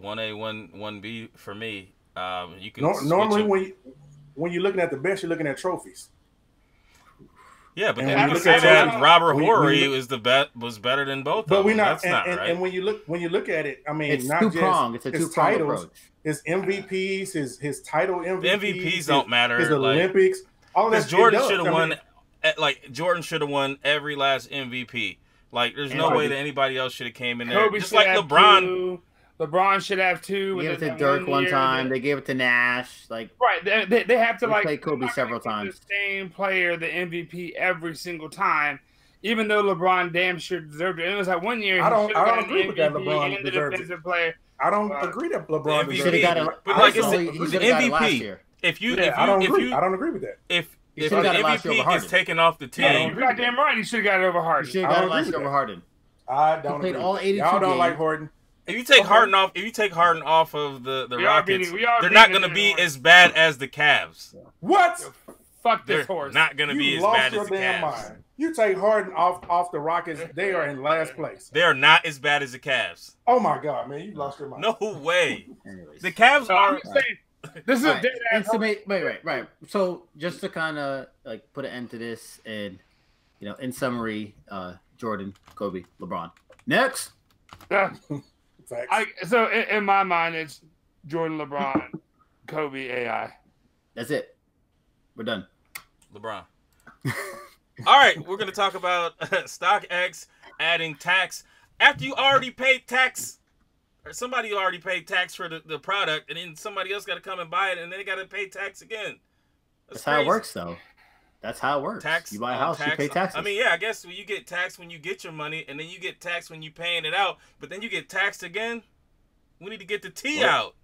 1A, 1B for me. You can normally when you're looking at the best, you're looking at trophies. Yeah, but then you can say that Robert Horry was better than both. But we're That's not. not right. And when you look at it, I mean, it's not two-pronged. It's a two-pronged titles, approach. His MVPs, his title MVPs, the MVPs don't matter. His Olympics, all that. Jordan should have won. Like Jordan should have won every last MVP. Like there's no way that anybody else should have came in there. Kobe Just like LeBron. LeBron should have 2. They gave it to Dirk one time. They gave it to Nash. Like right, they have to like play Kobe several times. The same player, the MVP every single time, even though LeBron damn sure deserved it. It was like one year. I don't agree with that. LeBron deserves it. Player. I don't agree that LeBron should have got it. But like it's an MVP. I don't agree with that. If the MVP gets taken off the team, you're goddamn right. He should have got it over Harden. He should have got it last year over Harden. I don't agree. All 82 Y'all don't games. like Harden. If you take Harden off of the Rockets, they're not going to be as bad as the Cavs. What? Fuck this horse. Not going to be as bad as the Cavs. Mind. You take Harden off the Rockets, they are in last place. They are not as bad as the Cavs. Oh my God, man, you lost your mind. No way. The Cavs are. This is right. Right. So just to kind of like put an end to this, and in summary, Jordan, Kobe, LeBron. Next. So in my mind, it's Jordan, LeBron, Kobe, AI. That's it. We're done. LeBron. All right, we're going to talk about StockX adding tax. After you already paid tax, or somebody already paid tax for the product, and then somebody else got to come and buy it, and then they got to pay tax again. That's how it works, though. That's how it works. Tax, you buy a house, you pay taxes. I mean, yeah, I guess you get taxed when you get your money, and then you get taxed when you paying it out, but then you get taxed again. We need to get the T out.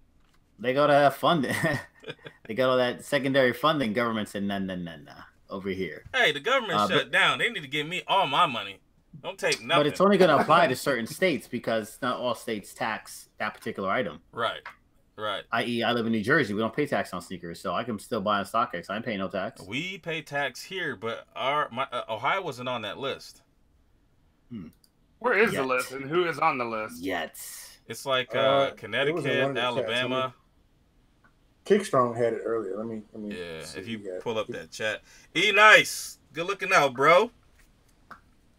They got to have funding. They got all that secondary funding. Government said, nah, over here. Hey, the government shut down. They need to give me all my money. Don't take nothing. But it's only going to apply to certain states because not all states tax that particular item. Right. I.e., I live in New Jersey. We don't pay tax on sneakers, so I can still buy on StockX. I ain't paying no tax. We pay tax here, but Ohio wasn't on that list. Where is the list, and who is on the list? Yet. It's like Connecticut, Alabama. Kickstrong had it earlier. Let me. Yeah, if you pull up that chat. Nice. Good looking out, bro.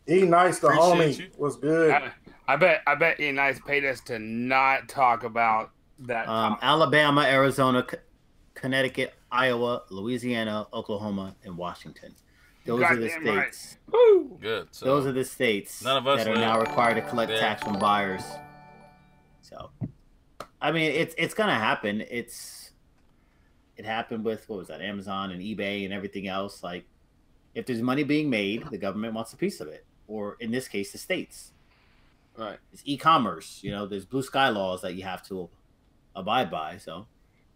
Nice, the homie was good. I bet Nice paid us to not talk about that. Alabama, Arizona, Connecticut, Iowa, Louisiana, Oklahoma, and Washington. Those are the states. Right. Good. So those are the states that are now required to collect tax from buyers. So, I mean, it's gonna happen. It happened with Amazon and eBay and everything else. Like, if there's money being made, the government wants a piece of it, or in this case, the states. Right. It's e-commerce. There's blue sky laws that you have to abide by. So,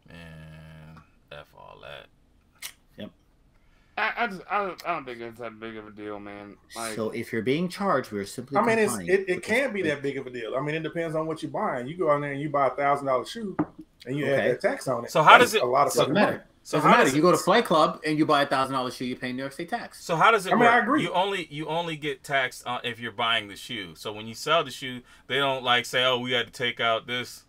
man, F all that. Yep. I don't think it's that big of a deal, man. Like, so if you're being charged, we're simply. I mean, it can't be that big of a deal. I mean, it depends on what you're buying. You go out there and you buy $1,000 shoe, and you add that tax on it. So how does it? A lot of doesn't matter. So doesn't matter. You go to Flight Club and you buy $1,000 shoe, you pay New York State tax. So how does it work? I agree. You only get taxed if you're buying the shoe. So when you sell the shoe, they don't like say, "Oh, we had to take out this,"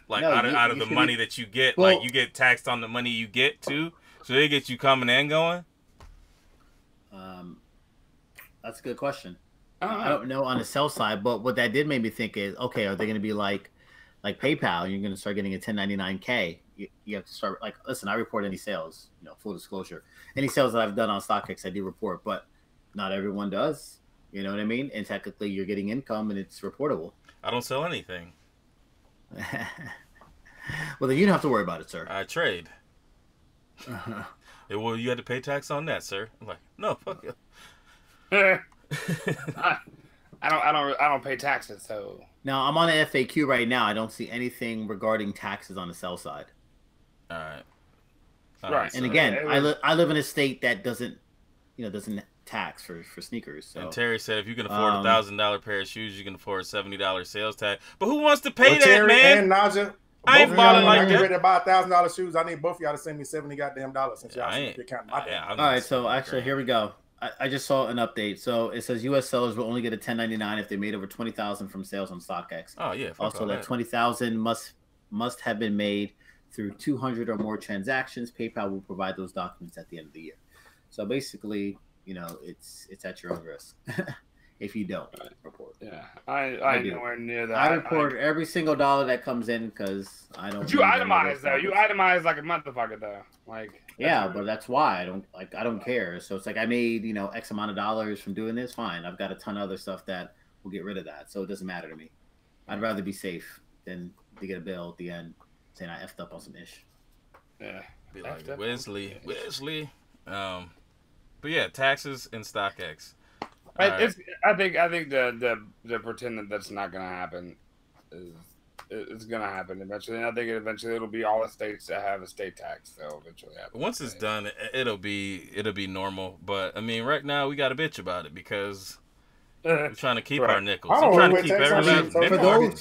like out of the money that you get. Well, like you get taxed on the money you get too. So they get you coming and going. That's a good question. I don't know on the sell side, but what that did make me think is, okay, are they going to be like PayPal? You're going to start getting a 1099K. You have to start listen. I report any sales. Full disclosure, any sales that I've done on StockX, I do report, but not everyone does. You know what I mean? And technically, you're getting income, and it's reportable. I don't sell anything. Well, then you don't have to worry about it, sir. I trade. Well, you had to pay tax on that, sir. I'm like, no, fuck you. I don't pay taxes, so. Now I'm on an FAQ right now. I don't see anything regarding taxes on the sell side. All right. Right. And again, I live in a state that doesn't tax for sneakers. So. And Terry said if you can afford $1,000 pair of shoes, you can afford a $70 sales tag. But who wants to pay that, Terry man? and Naja, I ain't balling like that. Get ready to buy $1,000 shoes. I need both of y'all to send me $70 goddamn since y'all ain't. All right, so actually here we go. I just saw an update. So it says U.S. sellers will only get a 1099 if they made over 20,000 from sales on StockX. Oh yeah. Also, that 20,000 must have been made through 200 or more transactions. PayPal will provide those documents at the end of the year. So basically, you know, it's at your own risk if you don't report. Yeah, I do. Nowhere near that. I report every single dollar that comes in because I don't. But you itemize though. You itemize like a motherfucker though. Like yeah, but that's why I don't care. So it's like I made X amount of dollars from doing this. Fine, I've got a ton of other stuff that will get rid of that. So it doesn't matter to me. I'd rather be safe than to get a bill at the end saying I effed up on some ish. Yeah, be like Wesley. But yeah, taxes and StockX. I think the pretend that's not gonna happen it's gonna happen eventually. And I think eventually it'll be all the states that have a state tax. So eventually happen. Once it's done, it'll be normal. But I mean, right now we got to bitch about it because we're trying to keep our nickels. I'm trying to keep every last nickel.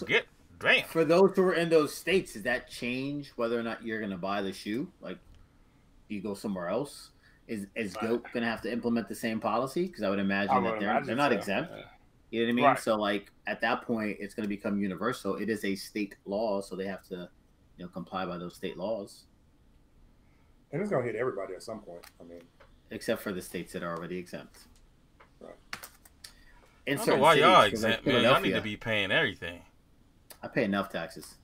For those who are in those states, does that change whether or not you're gonna buy the shoe? Like, do you go somewhere else? Is G.A.P going to have to implement the same policy? Because I would imagine that they're not exempt. Yeah. You know what I mean? Right. So, like, at that point, it's going to become universal. It is a state law, so they have to, comply by those state laws. And it's going to hit everybody at some point. I mean, except for the states that are already exempt. Right. I don't know why y'all exempt, man. Y'all need to be paying everything. I pay enough taxes.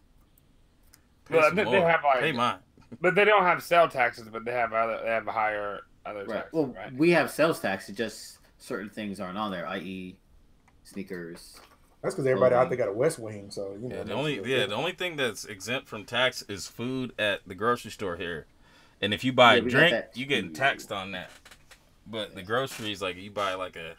But they have pay mine. But they don't have sales taxes, but they have higher other taxes, well, right? We have sales taxes, just certain things aren't on there, i.e., sneakers. That's because everybody out there got a West Wing, so you know. The only thing that's exempt from tax is food at the grocery store here, and if you buy a drink, you getting taxed on that. But the groceries, like you buy like a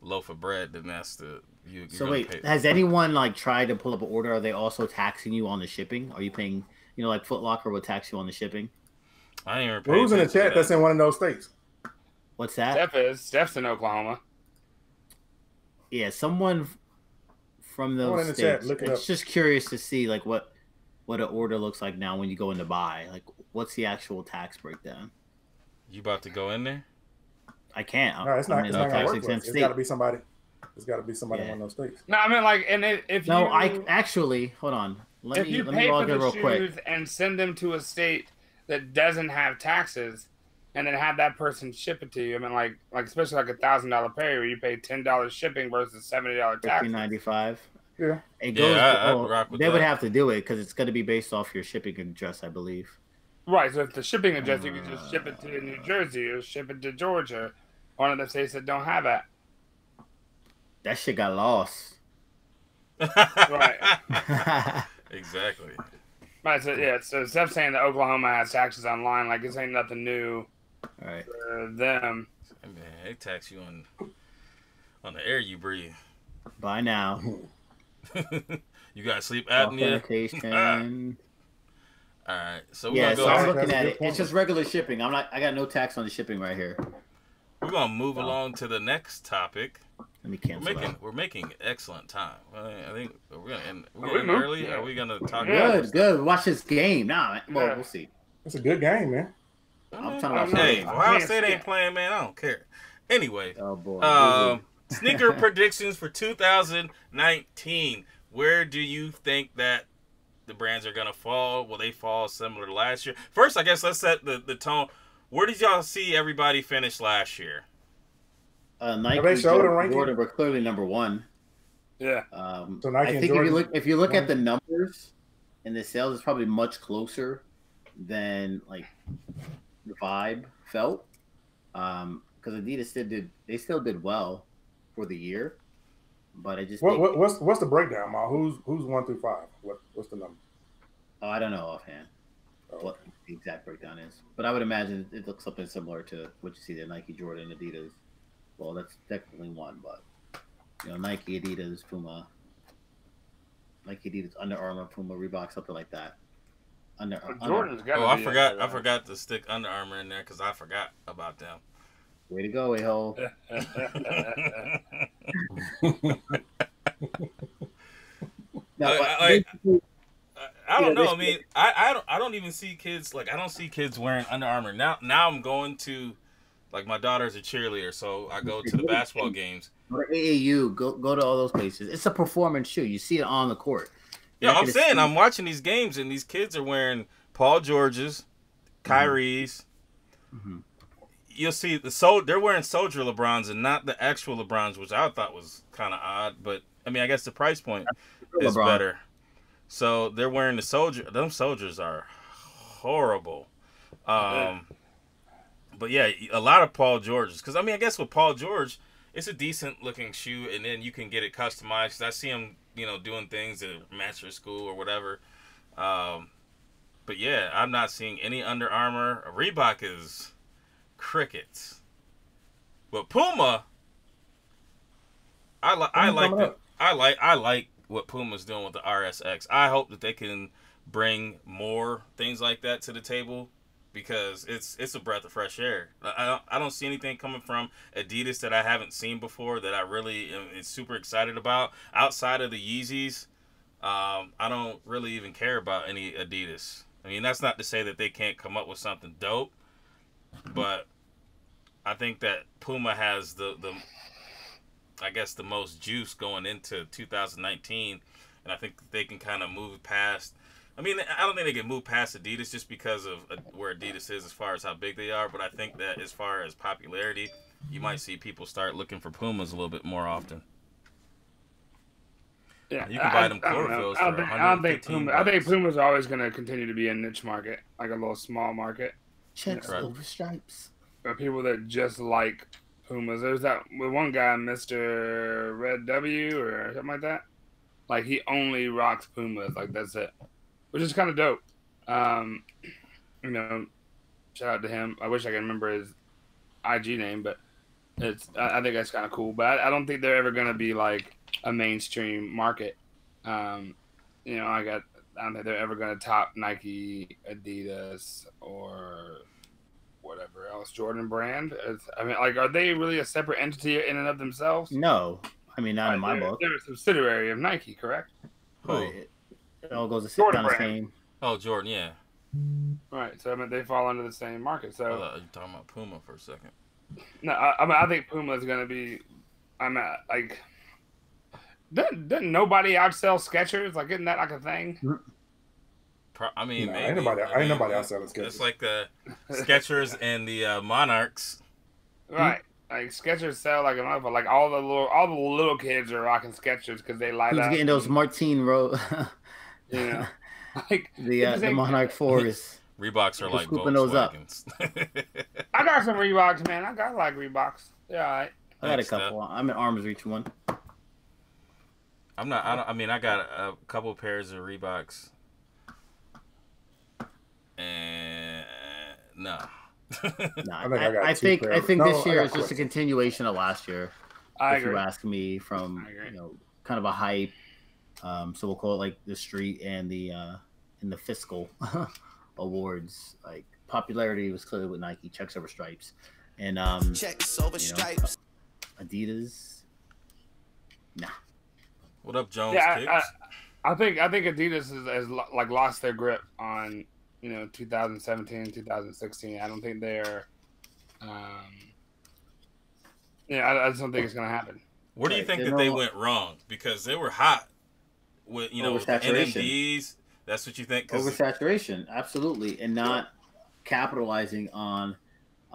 loaf of bread, then that's you. So wait, has anyone tried to pull up an order? Are they also taxing you on the shipping? Are you paying? Like Foot Locker will tax you on the shipping. I ain't even. Who's in the chat that's in one of those states? What's that? Steph's in Oklahoma. Yeah, someone from those states. It's just curious to see what an order looks like now when you go in to buy. Like, what's the actual tax breakdown? You about to go in there? I can't. No, it's not gonna work. It's got to be somebody. It's got to be somebody in one of those states. No, I mean I actually hold on. Let me log in real quick and send them to a state that doesn't have taxes, and then have that person ship it to you. I mean, like especially like $1,000 pair where you pay $10 shipping versus $70 tax. $15.95. Yeah, it goes. They would have to do it because it's going to be based off your shipping address, I believe. Right. So if the shipping address, you can just ship it to New Jersey or ship it to Georgia, one of the states that don't have that. That shit got lost. Right. Exactly. Right, so Steph's saying that Oklahoma has taxes online, like this ain't nothing new for them. Man, they tax you on the air you breathe. By now. You got sleep apnea. All right, so we're gonna I'm looking at it. It's just regular shipping. I got no tax on the shipping right here. We're gonna move along to the next topic. Let me cancel. We're making excellent time. I think we're gonna end early. Yeah. Are we gonna talk? Good. Watch this game. We'll see. It's a good game, man. I'm trying to watch. Hey, Ohio State ain't playing, man. I don't care. Anyway, oh boy. Sneaker predictions for 2019. Where do you think that the brands are gonna fall? Will they fall similar to last year? First, I guess let's set the tone. Where did y'all see everybody finish last year? Nike and Jordan were clearly number one. Yeah. So Nike I think if you look at the numbers and the sales, it's probably much closer than the vibe felt. Because Adidas still did well for the year, but I just what's the breakdown, Ma? Who's 1 through 5? What's the number? Oh, I don't know offhand what the exact breakdown is, but I would imagine it looks something similar to what you see there: Nike, Jordan, Adidas. Well, that's technically one, but Nike, Adidas, Puma, Nike, Adidas, Under Armour, Puma, Reebok, something like that. Jordan's got. I forgot to stick Under Armour in there because I forgot about them. Way to go, a-hole. I don't know. I mean, I don't even see kids like I don't see kids wearing Under Armour now. Now I'm going to like my daughter's a cheerleader, so I go to the basketball games. Or AAU, go to all those places. It's a performance shoe. You see it on the court. Yeah, I'm saying I'm watching these games and these kids are wearing Paul George's, Kyrie's. Mm-hmm. You'll see they're wearing Soldier LeBrons and not the actual LeBrons, which I thought was kind of odd. But I mean, I guess the price point is better. So they're wearing the Soldier. Them Soldiers are horrible. But yeah, a lot of Paul George's. Because I mean, I guess with Paul George, it's a decent looking shoe, and then you can get it customized. I see him, doing things at Master School or whatever. But yeah, I'm not seeing any Under Armour. Reebok is crickets. But Puma, I like what Puma's doing with the RSX. I hope that they can bring more things like that to the table because it's a breath of fresh air. I don't see anything coming from Adidas that I haven't seen before that I really am super excited about. Outside of the Yeezys, I don't really even care about any Adidas. I mean, that's not to say that they can't come up with something dope, but I think that Puma has the most juice going into 2019, and I think they can kind of move past. I mean, I don't think they can move past Adidas just because of where Adidas is as far as how big they are, but I think that as far as popularity, you might see people start looking for Pumas a little bit more often. Yeah, you can buy them chlorophylls for $115. I think Puma's always going to continue to be a niche market, like a little small market. Checks over stripes. Or people that just like Pumas. There's that one guy, Mr. Red W or something like that. Like he only rocks Pumas. Like that's it, which is kind of dope. Shout out to him. I wish I could remember his IG name, but I think that's kind of cool. But I don't think they're ever gonna be like a mainstream market. I don't think they're ever gonna top Nike, Adidas, or whatever else, Jordan brand. Are they really a separate entity in and of themselves? No, I mean not in my book. They're a subsidiary of Nike, correct? Right. It all goes to Jordan the brand. same. Oh, Jordan, yeah. Right. So they fall under the same market. So you're talking about Puma for a second. No, I think Puma is gonna be. Doesn't nobody outsell Skechers? Like, isn't that like a thing? I mean, maybe. Ain't nobody outselling Skechers. It's like the Skechers and the Monarchs. Right. Like Skechers sell like a motherfucker. Like all the little kids are rocking Skechers because they light up. Who's getting those Martine like the Monarch 4s. Reeboks are like scooping those up. I got some Reeboks, man. I got like Reeboks. Yeah, all right. I got a couple. I'm an arm's reach one. I got a couple pairs of Reeboks. And no. I think this year is just a continuation of last year. I if agree. you ask me, from kind of a hype. So we'll call it like the street and the fiscal awards. Like popularity was clearly with Nike, checks over stripes, and checks over stripes. Adidas. Nah. What up, Jones? Yeah, I think Adidas has like lost their grip on 2017, 2016. I don't think they're. I just don't think it's gonna happen. Where do you think that they went wrong? Because they were hot with with the NMDs. That's what you think? Oversaturation, absolutely, and not capitalizing on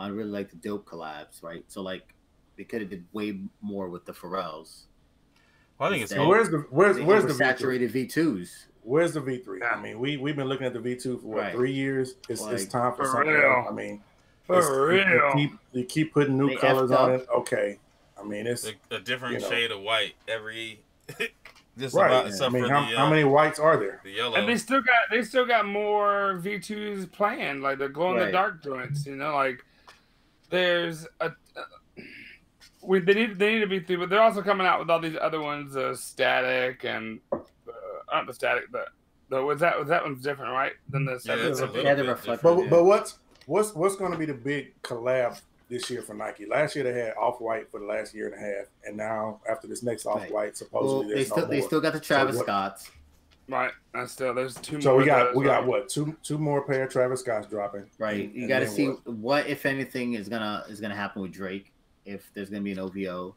really like the dope collabs, right? So like they could have did way more with the Pharrells. Well, I think it's where's the saturated V2s? Where's the V3? I mean, we've been looking at the V2 for 3 years. It's time for something real. else. I mean, for real. You keep putting new colors on it. Okay, I mean it's a different shade of white every. Just right. Except for how many whites are there? The yellow. And they still got more V2s planned, like the glow in the dark joints. Like there's they need to be through, but they're also coming out with all these other ones, static and not the static, but that one's different, right? Than the reflective. But what's going to be the big collab this year for Nike. Last year they had Off-White for the last year and a half, and now after this next Off-White, supposedly there's no more. They still got the Travis Scotts. Right, there's 2 more. So we got what two more pair of Travis Scotts dropping. Right, you got to see what if anything is gonna happen with Drake. If there's gonna be an OVO,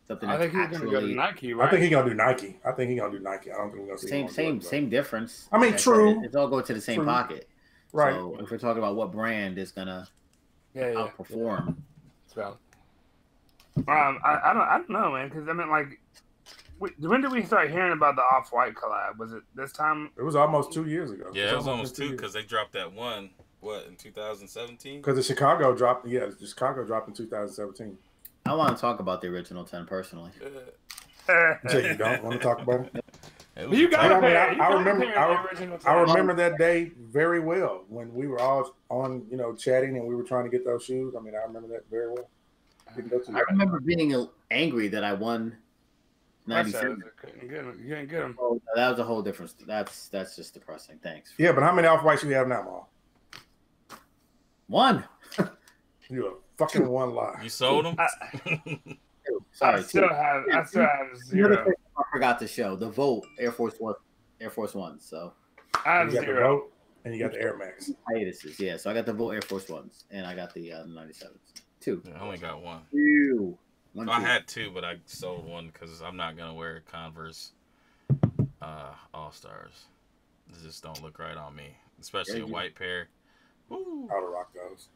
something. I think he's gonna go to Nike. Right? I think he's gonna do Nike. I don't think we're gonna see same difference. I mean, true. It's all going to the same pocket. Right. So if we're talking about what brand is gonna outperform, so I don't know, man. Because I mean, like, when did we start hearing about the Off-White collab? Was it this time? It was almost 2 years ago. Yeah, it was almost 2 because they dropped that one. What, in 2017? Because the Chicago dropped. Yeah, the Chicago dropped in 2017. I want to talk about the original 10 personally. So you don't want to talk about it? You got I remember that day very well when we were all on, chatting and we were trying to get those shoes. I mean, I remember that very well. I remember being angry that I won 97. You ain't get them. Oh, that was a whole different. That's just depressing. Thanks. Yeah, but how many Off-Whites you have now, Mal? 1. You a fucking 1 lie. You sold them? Sorry. I still have 0. I forgot to show the Volt Air Force Ones. So I have you got 0. the Volt and you got the Air Max. Hiatuses, yeah. So I got the Volt Air Force Ones and I got the 97s. 2. I only got 1. 2. I had 2, but I sold 1 because I'm not gonna wear Converse All Stars. They just don't look right on me, especially a white pair. Woo. I would rock those.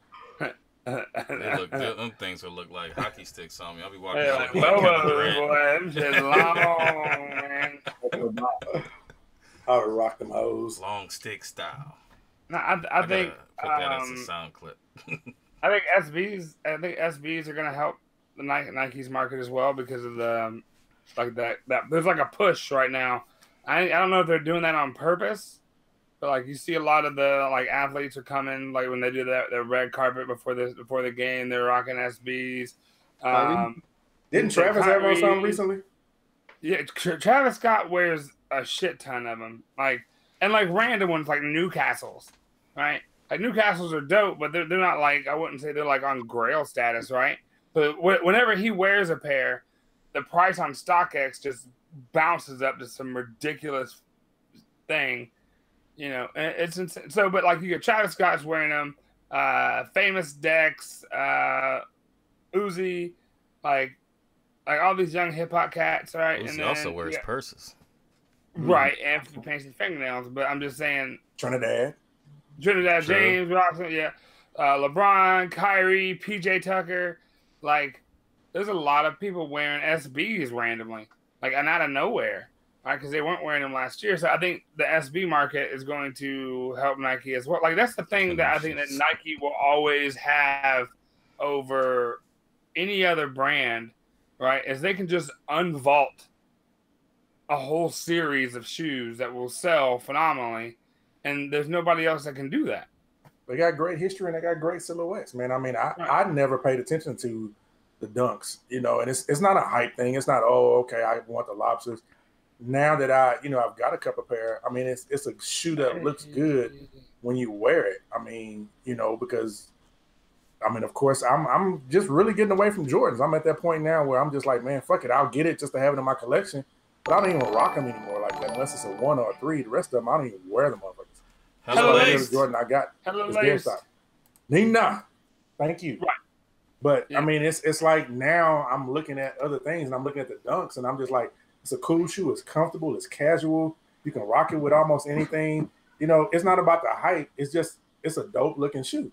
Them things would look like hockey sticks on me. I'll be walking like Kevin Durant. I would rock them hoes. Long stick style. No, I think put that as a sound clip. I think SBs are gonna help the Nike's market as well because of the that there's like a push right now. I don't know if they're doing that on purpose. But like you see a lot of the athletes are coming like when they do their red carpet before the game, they're rocking SBs. Didn't Travis have on something recently? Yeah, Travis Scott wears a shit ton of them, and random ones like Newcastle's, right? Like Newcastle's are dope, but they're not I wouldn't say they're on Grail status, right? But whenever he wears a pair, the price on StockX just bounces up to some ridiculous thing. It's insane. So, but you get Travis Scott's wearing them, Famous Dex, Uzi, like all these young hip hop cats, right? Uzi and then, also wears purses, right? And he paints his fingernails. But I'm just saying, Trinidad James, Robinson, yeah, LeBron, Kyrie, PJ Tucker, there's a lot of people wearing SBs randomly, and out of nowhere. Right, because they weren't wearing them last year, so I think the SB market is going to help Nike as well. That's the thing that I think that Nike will always have over any other brand, right? Is they can just unvault a whole series of shoes that will sell phenomenally, and there's nobody else that can do that. They got great history and they got great silhouettes, man. I mean, I never paid attention to the dunks, and it's not a hype thing. It's not, oh, okay, I want the lobsters. Now that I've got a couple pair, I mean, it's a shoe that looks good when you wear it. I mean, because, of course, I'm just really getting away from Jordans. I'm at that point now where I'm just like, man, fuck it. I'll get it just to have it in my collection. But I don't even rock them anymore like that unless it's a 1 or a 3. The rest of them, I don't even wear them motherfuckers. Hello, the Jordan I got is GameStop. Nina, thank you. Right. But, I mean, it's like now I'm looking at other things and I'm looking at the dunks and I'm just like, it's a cool shoe. It's comfortable. It's casual. You can rock it with almost anything. It's not about the hype. It's a dope looking shoe.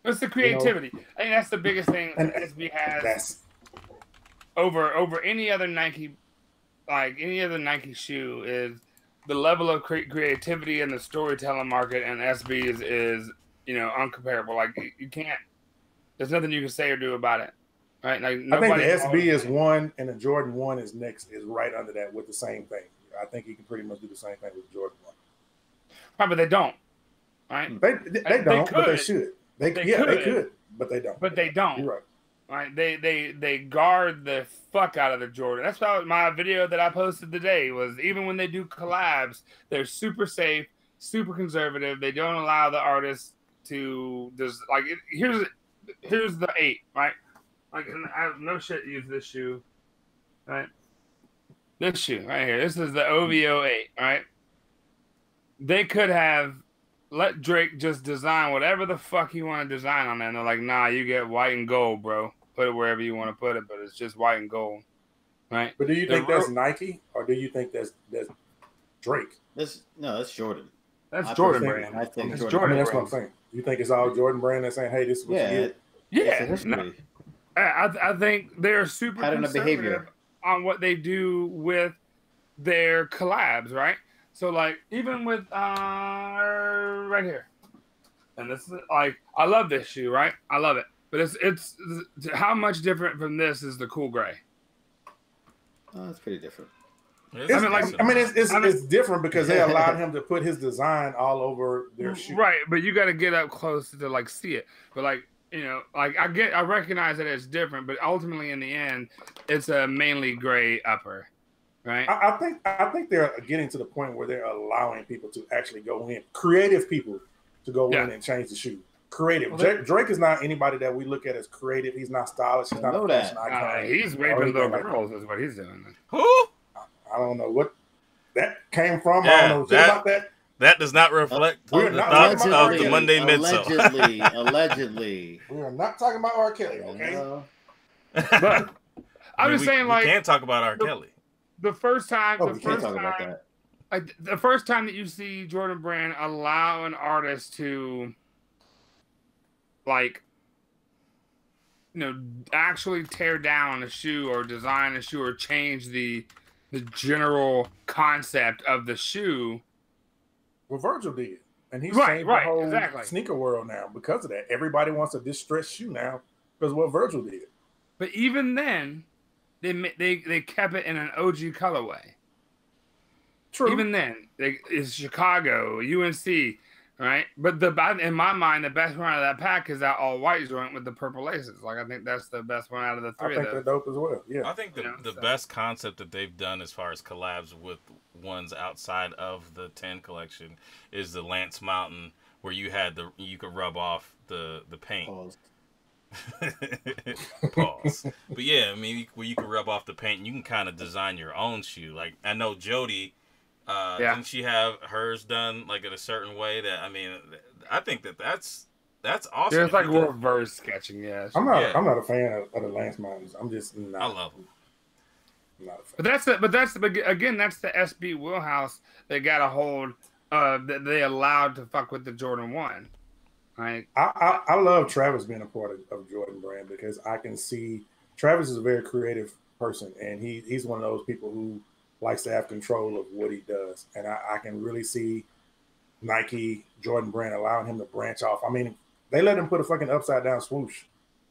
It's the creativity. I think that's the biggest thing SB has over any other Nike, any other Nike shoe is the level of creativity in the storytelling market, and SB is uncomparable. You can't. There's nothing you can say or do about it. Right, I think the SB is 1 and the Jordan 1 is next, is right under that with the same thing. I think you can pretty much do the same thing with Jordan 1. Right, but they don't. Right? They don't, but they should. They could, but they don't. But they don't. You're right. Right? They guard the fuck out of the Jordan. That's why my video that I posted today was even when they do collabs, they're super safe, super conservative. They don't allow the artists to just here's the 8, right? Like, I have no shit use this shoe, right? This shoe right here. This is the OVO 8, right? They could have let Drake just design whatever the fuck you want to design on that. And they're like, nah, you get white and gold, bro. Put it wherever you want to put it, but it's just white and gold, right? But do you think that's Nike, or do you think that's Drake? That's Jordan. That's Jordan brand. I think it's Jordan. Jordan. I mean, that's what I'm saying. You think it's all Jordan brand that's saying, "Hey, this is what you get." Yeah. No, I think they're super pattern of behavior on what they do with their collabs, right? So, like, even with right here, and this is like, I love this shoe, right? I love it, but it's how much different from this is the cool gray? Oh, it's pretty different. It's different because they allowed him to put his design all over their shoe. Right, but you got to get up close to like see it. But like, you know, like I recognize that it's different, but ultimately in the end, it's a mainly gray upper, right? I think they're getting to the point where they're allowing people to actually go in, creative people to go in and change the shoe. Creative. Well, Drake is not anybody that we look at as creative. He's not stylish. He's not a fashion icon. He's raping little girls is what he's doing. Who? I don't know what that came from. I don't know about that. That does not reflect the thoughts of the Monday Midsole. Allegedly. We are not talking about R. Kelly, okay? But I'm just saying, like, we can't talk about R. Kelly. The first time, we can't talk about that. Like, the first time that you see Jordan Brand allow an artist to, like, you know, actually tear down a shoe or design a shoe or change the general concept of the shoe. Well, Virgil did, and he's changed the whole sneaker world now because of that. Everybody wants a distressed shoe now because of what Virgil did. But even then, they kept it in an OG colorway. True. Even then, it's Chicago, UNC, right? But in my mind, the best one out of that pack is that all white joint with the purple laces. Like, I think that's the best one out of the three. I think they're dope as well. Yeah, I think the best concept that they've done as far as collabs with ones outside of the 10 collection is the Lance Mountain, where you could rub off the paint. Pause. But yeah, I mean, where you can rub off the paint and you can kind of design your own shoe. Like, I know Jody, didn't she have hers done like in a certain way? That, I mean, I think that's awesome. Yeah, it's like reverse sketching. Yeah, I'm not a fan of the Lance Mountains. I'm just not. I love them. But that's the SB wheelhouse that got a hold that they allowed to fuck with the Jordan 1. Right. I love Travis being a part of Jordan Brand because I can see Travis is a very creative person, and he's one of those people who likes to have control of what he does. And I can really see Nike, Jordan Brand allowing him to branch off. I mean, they let him put a fucking upside down swoosh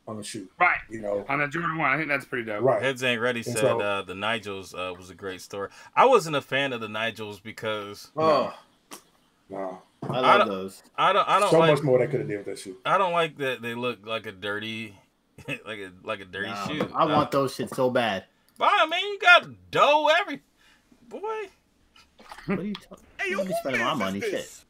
on the shoe. Right. You know, on the Jordan 1. I think that's pretty dope. Right. Heads Ain't Ready said the Nigels was a great story. I wasn't a fan of the Nigels because no. I love those. I don't so like, much more they could have did with that shoe. I don't like that they look like a dirty like a dirty shoe. I want those shit so bad. I mean, you got dough boy. What are you talking? Hey, you spending my money, shit.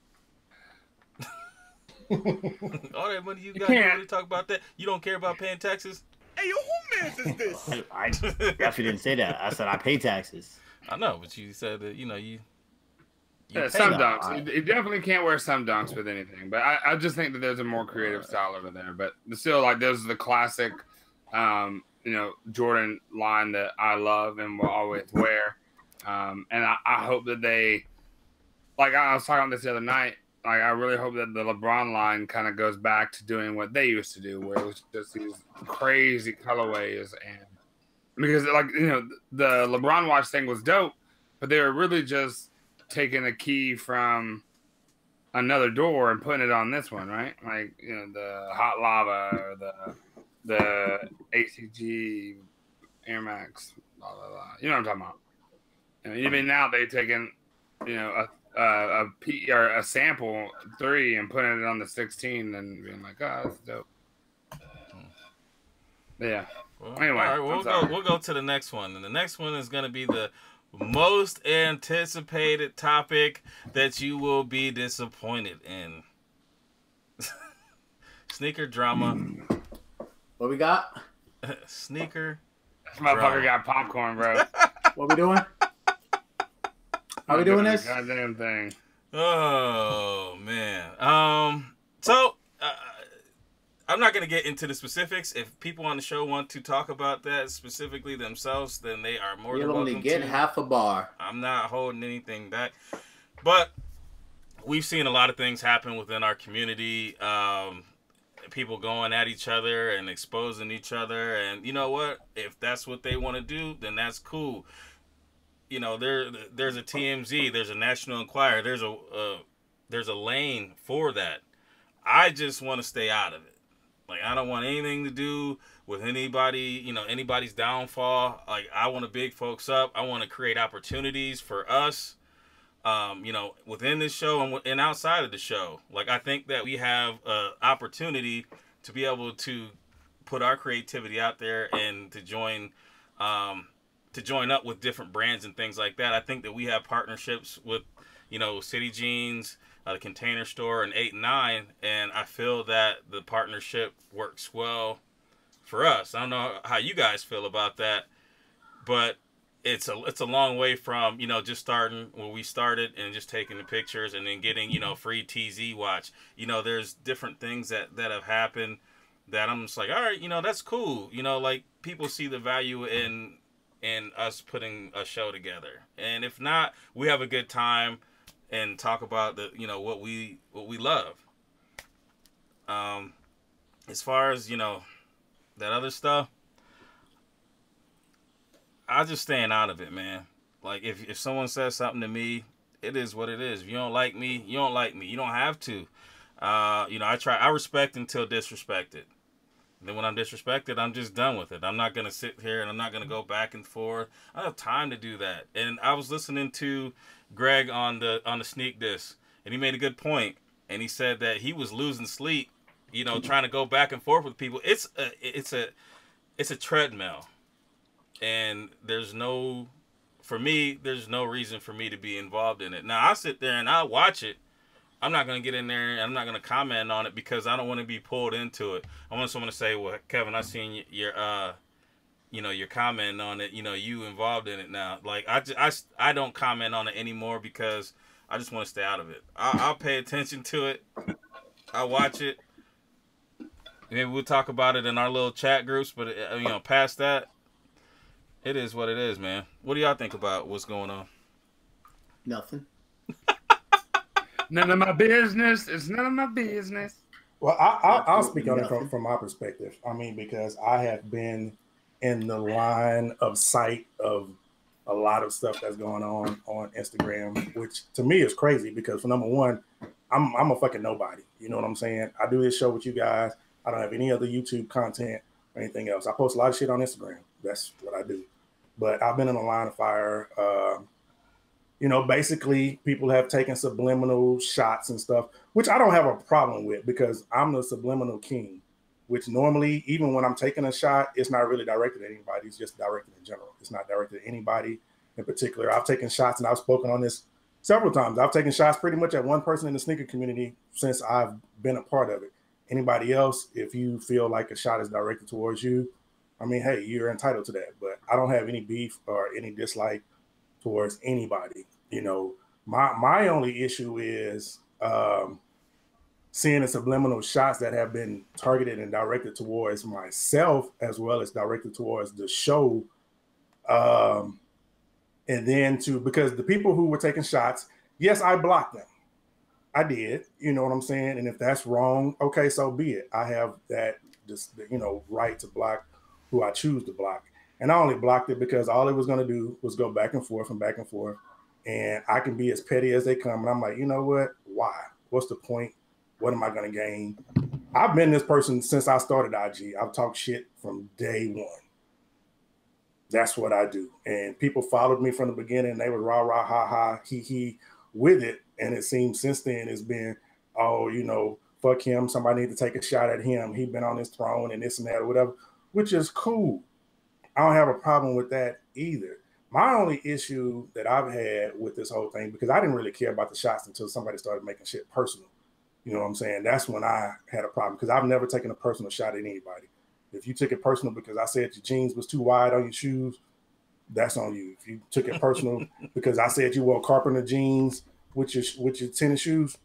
All that money you got, you really talk about that? You don't care about paying taxes? Hey, yo, who mans is this? I definitely didn't say that. I said I pay taxes. I know, but you said that, you some dunks. You definitely can't wear some dunks with anything. But I just think that there's a more creative style over there. But still, like, there's the classic, Jordan line that I love and will always wear. And I hope that they, like, I was talking about this the other night. Like, I really hope that the LeBron line kind of goes back to doing what they used to do, where it was just these crazy colorways. And because, like, the LeBron watch thing was dope, but they were really just taking a key from another door and putting it on this one, right? Like, the Hot Lava or the ACG Air Max, blah, blah, blah. You know what I'm talking about. Even now they've taken, a sample 3 and putting it on the 16 and being like, oh, that's dope. Yeah. Well, anyway, all right, we'll go to the next one, and the next one is going to be the most anticipated topic that you will be disappointed in. Sneaker drama What we got? Sneaker. This motherfucker got popcorn, bro. What we doing? How we doing this? Goddamn thing. Oh man. So I'm not gonna get into the specifics. If people on the show want to talk about that specifically themselves, then they are more than welcome to. You'll only get half a bar. I'm not holding anything back, but we've seen a lot of things happen within our community. People going at each other and exposing each other, and you know what? If that's what they want to do, then that's cool. You know, there's a TMZ, there's a National Enquirer, there's a lane for that. I just want to stay out of it. Like, I don't want anything to do with anybody, you know, anybody's downfall. Like, I want to big folks up. I want to create opportunities for us, you know, within this show and outside of the show. Like, I think that we have an opportunity to be able to put our creativity out there and to join up with different brands and things like that. I think that we have partnerships with, you know, City Jeans, the Container Store, and 8 and 9, and I feel that the partnership works well for us. I don't know how you guys feel about that, but it's a long way from, you know, just starting where we started and just taking the pictures and then getting, you know, free TZ watch. You know, there's different things that have happened that I'm just like, all right, you know, that's cool. You know, like, people see the value in us putting a show together, and if not, we have a good time and talk about the, you know, what we love. As far as, you know, that other stuff, I just staying out of it, man. Like, if someone says something to me, it is what it is. If you don't like me, you don't like me. You don't have to. You know, I respect until disrespected. Then when I'm disrespected, I'm just done with it. I'm not going to sit here and I'm not going to go back and forth. I don't have time to do that. And I was listening to Greg on the Sneak Disc, and he made a good point. And he said that he was losing sleep, you know, trying to go back and forth with people. It's a treadmill. And there's no reason for me to be involved in it. Now, I'll sit there and I'll watch it. I'm not going to get in there and I'm not going to comment on it because I don't want to be pulled into it. I want someone to say, well, Kevin, I seen your you know, your comment on it. You know, you involved in it now. Like, I don't comment on it anymore because I just want to stay out of it. I'll pay attention to it. I'll watch it. Maybe we'll talk about it in our little chat groups, but, you know, past that, it is what it is, man. What do y'all think about what's going on? Nothing. None of my business. It's none of my business. Well, I'll speak on it from my perspective. I mean, because I have been in the line of sight of a lot of stuff that's going on Instagram, which to me is crazy because, for number one, I'm a fucking nobody. You know what I'm saying? I do this show with you guys. I don't have any other YouTube content or anything else. I post a lot of shit on Instagram. That's what I do. But I've been in a line of fire. You know, basically, people have taken subliminal shots and stuff, which I don't have a problem with because I'm the subliminal king, which normally, even when I'm taking a shot, it's not really directed at anybody. It's just directed in general. It's not directed at anybody in particular. I've taken shots, and I've spoken on this several times. I've taken shots pretty much at one person in the sneaker community since I've been a part of it. Anybody else, if you feel like a shot is directed towards you, I mean, hey, you're entitled to that. But I don't have any beef or any dislike towards anybody. You know, my only issue is seeing the subliminal shots that have been targeted and directed towards myself as well as directed towards the show. And then because the people who were taking shots, yes, I blocked them. I did, you know what I'm saying? And if that's wrong, okay, so be it. I have that, you know, right to block who I choose to block. And I only blocked it because all it was going to do was go back and forth and back and forth. And I can be as petty as they come. And I'm like, you know what? Why? What's the point? What am I going to gain? I've been this person since I started IG. I've talked shit from day one. That's what I do. And people followed me from the beginning. They were rah, rah, ha, ha, he with it. And it seems since then it's been, oh, you know, fuck him. Somebody need to take a shot at him. He's been on his throne and this and that or whatever, which is cool. I don't have a problem with that either. My only issue that I've had with this whole thing, because I didn't really care about the shots until somebody started making shit personal. You know what I'm saying? That's when I had a problem because I've never taken a personal shot at anybody. If you took it personal because I said your jeans was too wide on your shoes, that's on you. If you took it personal because I said you wore carpenter jeans with your tennis shoes,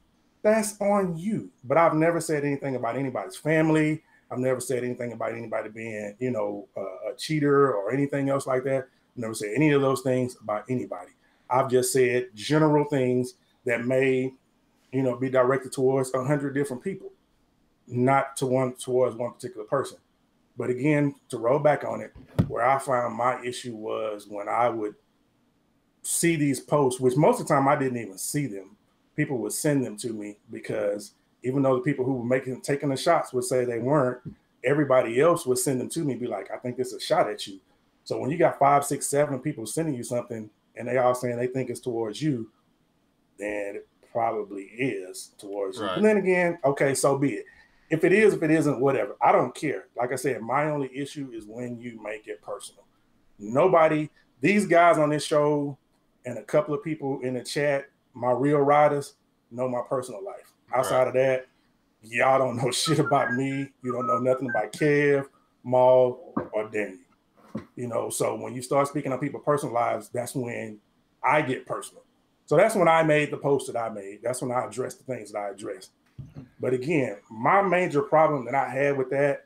that's on you. But I've never said anything about anybody's family. I've never said anything about anybody being, a cheater or anything else like that. I've never said any of those things about anybody. I've just said general things that may, be directed towards 100 different people, not towards one particular person. But again, to roll back on it, where I found my issue was when I would see these posts, which most of the time I didn't even see them. People would send them to me because even though the people who were taking the shots would say they weren't, everybody else would send them to me, be like, I think this is a shot at you. So when you got 5, 6, 7 people sending you something and they all saying they think it's towards you, then it probably is towards you. And then again, okay, so be it. If it is, if it isn't, whatever. I don't care. Like I said, my only issue is when you make it personal. Nobody, these guys on this show and a couple of people in the chat, my real riders, know my personal life. Outside of that, y'all don't know shit about me. You don't know nothing about Kev, Maul, or Daniel. So when you start speaking on people's personal lives, that's when I get personal. So that's when I made the post that I made. That's when I addressed the things that I addressed. But again, my major problem that I had with that,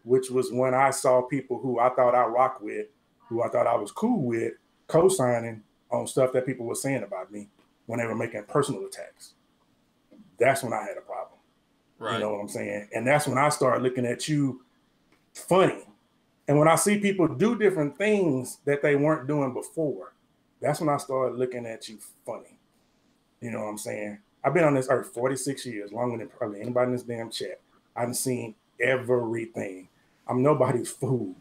which was when I saw people who I thought I rocked with, who I thought I was cool with, co-signing on stuff that people were saying about me when they were making personal attacks. That's when I had a problem. Right. You know what I'm saying? And that's when I started looking at you funny. And when I see people do different things that they weren't doing before, that's when I started looking at you funny. You know what I'm saying? I've been on this earth 46 years, longer than probably anybody in this damn chat. I've seen everything. I'm nobody's fool,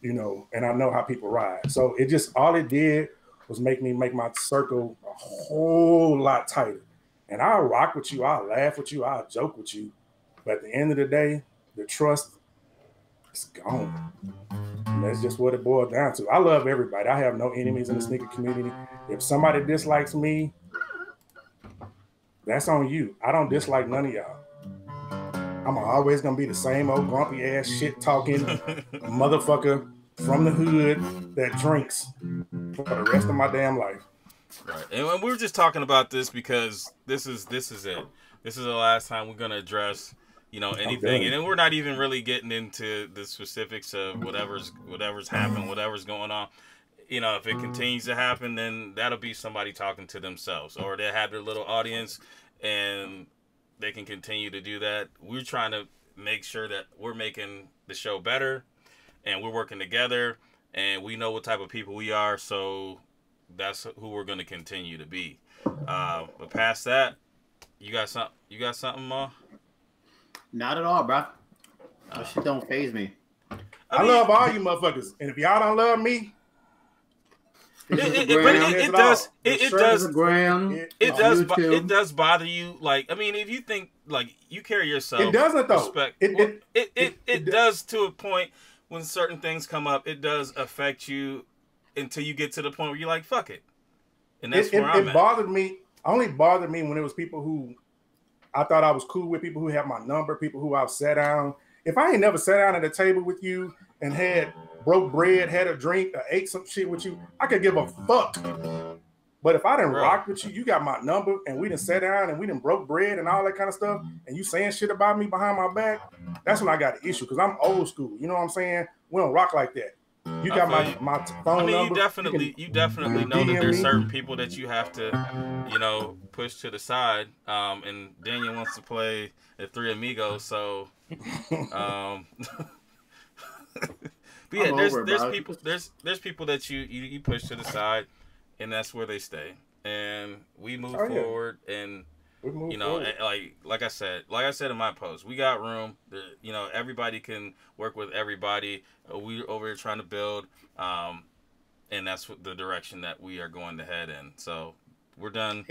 and I know how people ride. So it just, all it did was make my circle a whole lot tighter. And I'll rock with you, I'll laugh with you, I'll joke with you. But at the end of the day, the trust is gone. And that's just what it boils down to. I love everybody. I have no enemies in the sneaker community. If somebody dislikes me, that's on you. I don't dislike none of y'all. I'm always going to be the same old grumpy ass shit talking motherfucker from the hood that drinks for the rest of my damn life. Right. And we were just talking about this because this is it. This is the last time we're going to address, anything. And then we're not even really getting into the specifics of whatever's happened, whatever's going on. If it continues to happen, then that'll be somebody talking to themselves, or they have their little audience and they can continue to do that. We're trying to make sure that we're making the show better and we're working together and we know what type of people we are. So that's who we're going to continue to be. But past that, you got something, Ma? Not at all, bro. That shit don't faze me. I love all you motherfuckers. And if y'all don't love me, it does bother you. Like, I mean, if you think like you carry yourself, it doesn't though. It does to a point when certain things come up. It does affect you until you get to the point where you're like, fuck it. And that's where I'm at. Only bothered me when it was people who I thought I was cool with, people who had my number, people who I've sat down. If I ain't never sat down at a table with you and had broke bread, had a drink, or ate some shit with you, I could give a fuck. But if I didn't rock with you, you got my number, and we done sat down and we done broke bread and all that kind of stuff, and you saying shit about me behind my back, that's when I got an issue, because I'm old school. You know what I'm saying? We don't rock like that. You got my phone number. You definitely know that there's certain people that you have to, push to the side. And Daniel wants to play the Three Amigos, so but yeah, there's people that you push to the side, and that's where they stay. And we move forward, and forward. like I said in my post, we got room. Everybody can work with everybody. We over here trying to build, and that's the direction that we are going to head in. So we're done.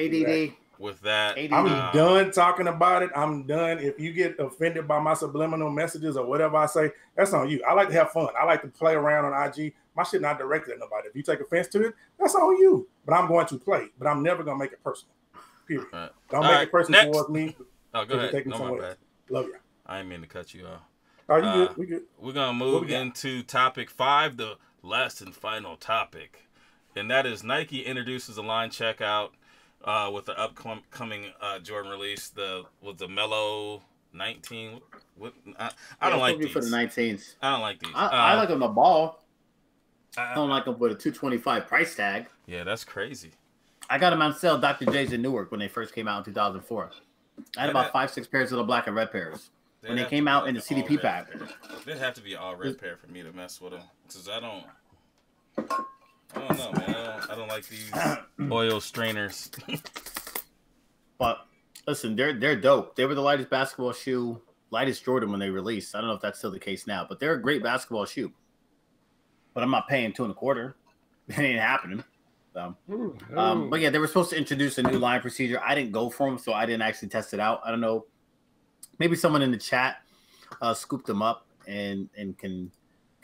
With that, I'm done talking about it. I'm done. If you get offended by my subliminal messages or whatever I say, that's on you. I like to have fun. I like to play around on IG. My shit not directed at nobody. If you take offense to it, that's on you. But I'm going to play. But I'm never going to make it personal. Period. Right. Don't make it personal towards me. Oh, go ahead. Take me somewhere else. Love you. I didn't mean to cut you off. Oh, you good? We good. We're gonna move into topic 5, the last and final topic, and that is Nike introduces a line checkout with the upcoming Jordan release. The Mellow 19. I don't like these. For the 19s. I don't like these. I like them a ball. I don't like them with a $225 price tag. Yeah, that's crazy. I got them on sale, Dr. J's in Newark, when they first came out in 2004. I had about 5-6 pairs of the black and red pairs when they came out in the CDP pack. They'd have to be all red pair for me to mess with them, because I don't know, man. I don't like these oil strainers. But listen, they're dope. They were the lightest basketball shoe, lightest Jordan when they released. I don't know if that's still the case now, but they're a great basketball shoe. But I'm not paying $2 25. It ain't happening. So, but yeah, they were supposed to introduce a new line procedure. I didn't go for them, so I didn't actually test it out. I don't know. Maybe someone in the chat scooped them up and can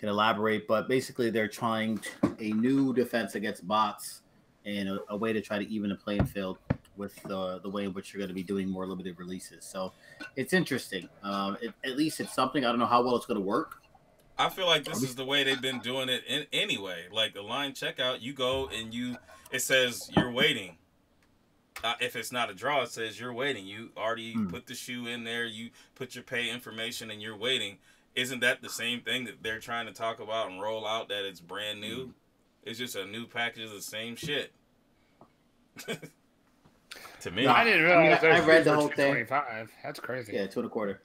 elaborate. But basically, they're trying a new defense against bots and a way to try to even the playing field with the way in which you're going to be doing more limited releases. So it's interesting. At least it's something. I don't know how well it's going to work. I feel like this is the way they've been doing it anyway. Like the line checkout, you go and it says you're waiting. If it's not a draw, it says you're waiting. You already put the shoe in there. You put your pay information and you're waiting. Isn't that the same thing that they're trying to talk about and roll out, that it's brand new? It's just a new package of the same shit. To me. I didn't realize I read the whole thing. 25. That's crazy. Yeah, $2 25.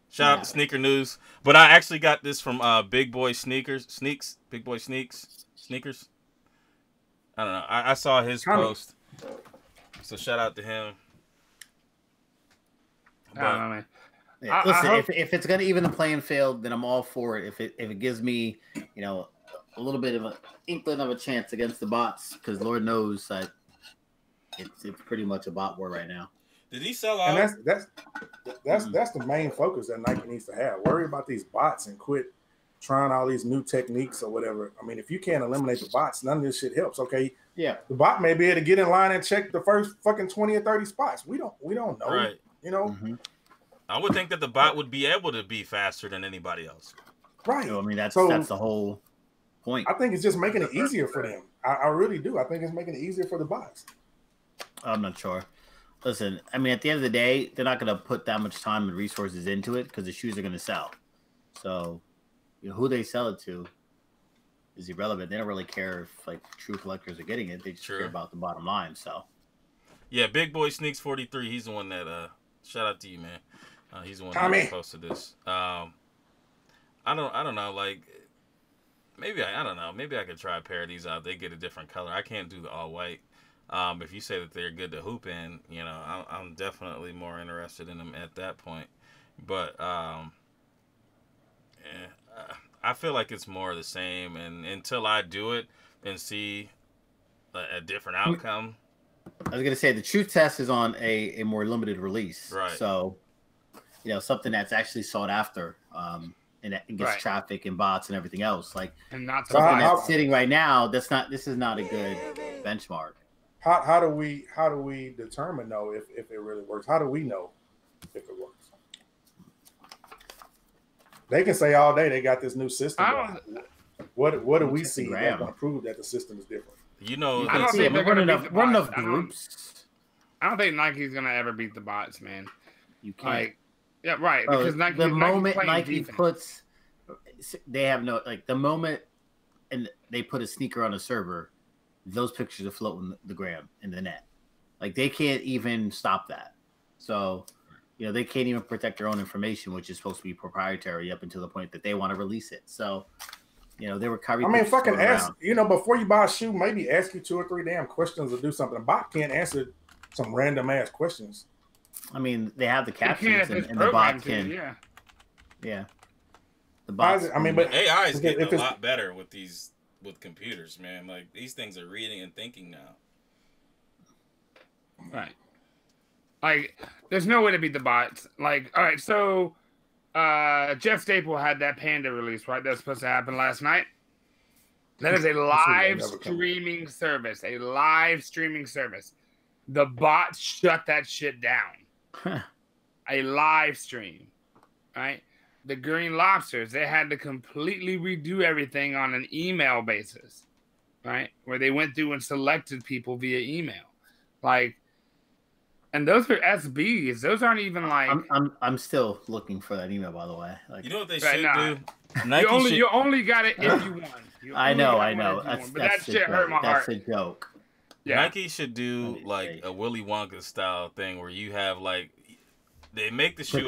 Shout out to Sneaker News. But I actually got this from Big Boy Sneakers. Big Boy Sneakers. I don't know. I saw his post. So shout out to him. But, yeah, listen, if it's gonna even the playing field, then I'm all for it. If it gives me, a little bit of an inkling of a chance against the bots, because Lord knows that it's pretty much a bot war right now. Did he sell out? And that's the main focus that Nike needs to have. Worry about these bots and quit trying all these new techniques or whatever. I mean, if you can't eliminate the bots, none of this shit helps. Okay. Yeah. The bot may be able to get in line and check the first fucking 20 or 30 spots. We don't know. Right. I would think that the bot would be able to be faster than anybody else. Right. So, I mean, that's the whole point. I think it's just making it easier for them. I really do. I think it's making it easier for the bots. I'm not sure. Listen, I mean, at the end of the day, they're not going to put that much time and resources into it because the shoes are going to sell. So, who they sell it to is irrelevant. They don't really care if true collectors are getting it. They just care about the bottom line. So, yeah, Big Boy Sneaks 43. He's the one that. Shout out to you, man. He's the one that posted this. I don't know. Like, maybe I don't know. Maybe I could try a pair of these out. They get a different color. I can't do the all white. If you say that they're good to hoop in, I'm definitely more interested in them at that point. But I feel like it's more of the same. And until I do it and see a different outcome. I was going to say the truth test is on a more limited release. Right. So, something that's actually sought after and that gets traffic and bots and everything else. And not something that's sitting right now, this is not a good benchmark. How do we determine though if it really works? How do we know if it works? They can say all day they got this new system. What do we see that's going to prove that the system is different? I don't think they're going to run enough groups. I don't think Nike's going to ever beat the bots, man. You can't. Because Nike, the moment Nike puts, they have no the moment, and they put a sneaker on a server, those pictures are floating the gram in the net. They can't even stop that. So, they can't even protect their own information, which is supposed to be proprietary up until the point that they want to release it. So, they were Kyrie. I mean, fucking ask, before you buy a shoe, maybe ask you 2 or 3 damn questions or do something. A bot can't answer some random ass questions. I mean, they have the captions and the bot can. Yeah. The bots. But AI is getting a lot better with computers, man. These things are reading and thinking now. Right. There's no way to beat the bots. All right, so Jeff Staple had that Panda release, right? That was supposed to happen last night. That is a live streaming service. A live streaming service. The bots shut that shit down. A live stream. right? The Green Lobsters, they had to completely redo everything on an email basis, right? Where they went through and selected people via email. Like, and those are SBs. Those aren't even like. I'm still looking for that email, by the way. Like, you know what they should do? You only got it if you won. I know. But that shit hurt my heart. That's a joke. Yeah. Nike should do like a Willy Wonka style thing where you have like they make the shoe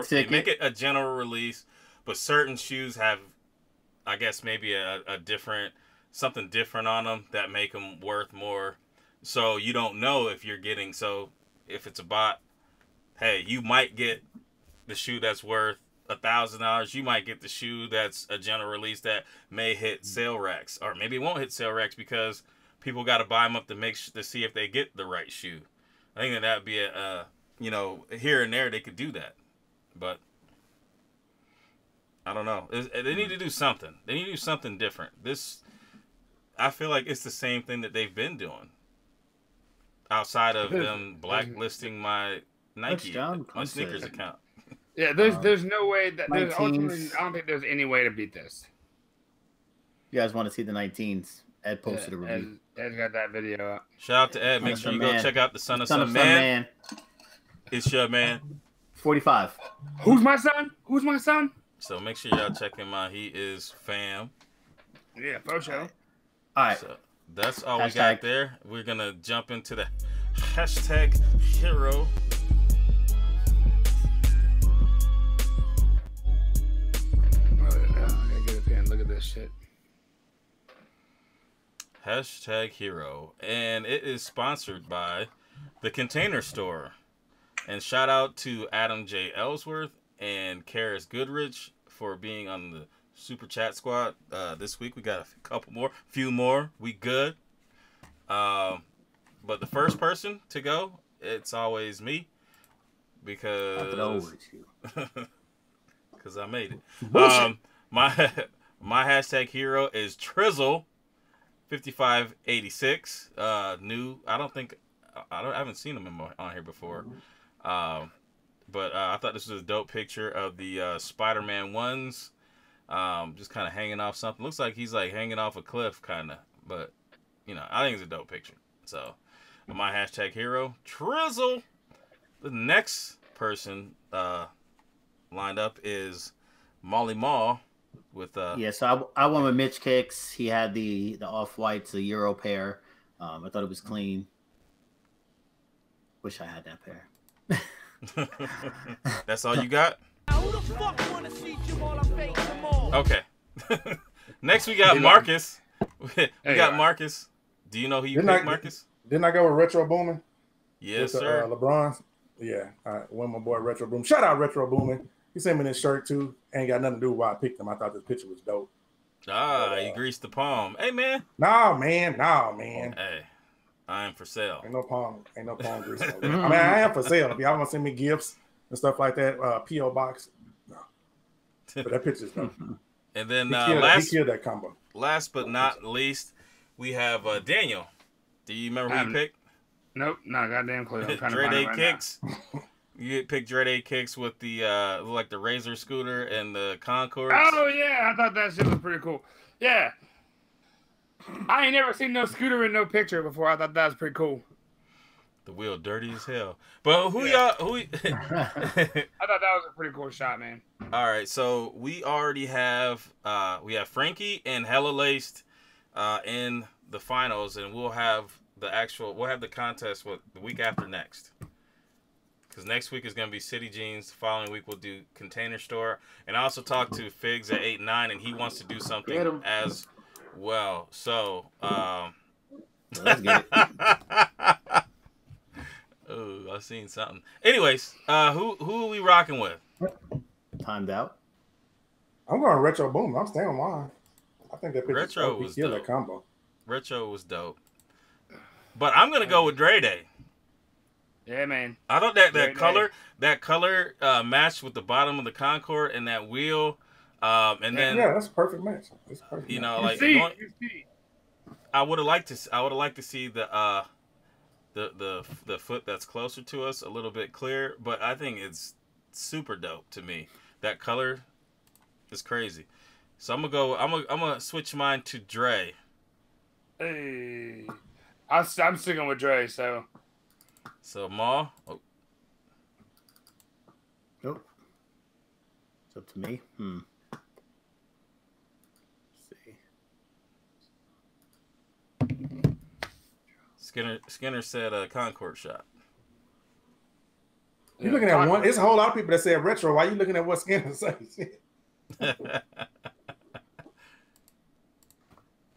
they make it a general release, but certain shoes have, I guess maybe a different something different on them that make them worth more. So you don't know if you're getting if it's a bot, hey, you might get the shoe that's worth $1,000. You might get the shoe that's a general release that may hit sale racks, or maybe it won't hit sale racks because people got to buy them up to see if they get the right shoe. I think that'd be a here and there they could do that, but I don't know. They need to do something. They need to do something different. I feel like it's the same thing that they've been doing. Outside of them blacklisting my Nike, my sneakers account. Yeah, there's no way that ultimately I don't think there's any way to beat this. You guys want to see the 19s? Ed posted a review. Ed's got that video up. Shout out to Ed. Make sure you go check out the Son of Some Man. It's your man. 45. Who's my son? Who's my son? So make sure y'all check him out. He is fam. Yeah, for sure. All right. So that's all we got there. We're going to jump into the hashtag hero. I gotta get a pen. Look at this shit. Hashtag hero. And it is sponsored by The Container Store. And shout out to Adam J. Ellsworth and Karis Goodrich for being on the Super Chat Squad. This week we got a few more. We good. But the first person to go, it's always me. Because I made it. My hashtag hero is Trizzle 5586. New. I haven't seen him on here before. But I thought this was a dope picture of the Spider-Man ones. Just kind of hanging off something. Looks like he's like hanging off a cliff, kind of. But I think it's a dope picture. So, my hashtag hero, Trizzle. The next person lined up is Molly Mall with so I went with Mitch Kicks. He had the off-whites, the Euro pair. I thought it was clean. Wish I had that pair. That's all you got? Okay. Next we got Marcus. We got Marcus. Do you know who you picked, Marcus? Didn't I go with Retro Boomin'? Yes, sir. LeBron. Yeah, I went with my boy Retro Boomin'. Shout out Retro Boomin'. He sent me this shirt too. Ain't got nothing to do with why I picked him. I thought this picture was dope. He greased the palm. Hey, man. No, man. Hey, I am for sale. Ain't no palm grease. I mean, I am for sale. If y'all want to send me gifts and stuff like that, P.O. Box. No. But that picture's dope. And then he killed that combo. Last but not least, we have Daniel. Do you remember who you picked? Nope, not goddamn clue. I'm trying to Dread find A it right Kicks. You picked Dread A Kicks with the like the Razor scooter and the Concord. Oh yeah, I thought that shit was pretty cool. Yeah, I ain't never seen no scooter in no picture before. I thought that was pretty cool. The wheel dirty as hell. But y'all? I thought that was a pretty cool shot, man. All right, so we already have Frankie and Hella Laced in the finals, and we'll have the contest the week after next. Because next week is going to be City Jeans. The following week we'll do Container Store. And I also talked to Figs at 8-9, and he wants to do something as well. So, let's get it. Oh, I've seen something. Anyways, who are we rocking with? Timed out. I'm going Retro Boom. I'm staying on mine. I think that picture was dope. That combo. Retro was dope. But I'm going to go with Dre Day. Yeah, man. I thought that color matched with the bottom of the Concord and that wheel. And then that's a perfect match. It's perfect. I would have liked to see the foot that's closer to us a little bit clear, but I think it's super dope to me. That color is crazy. So I'm gonna switch mine to Dre. Hey, I'm sticking with Dre. So Ma. Oh. Nope. It's up to me. Skinner said Concord shot. You looking at one? It's a whole lot of people that said retro. Why you looking at what Skinner says?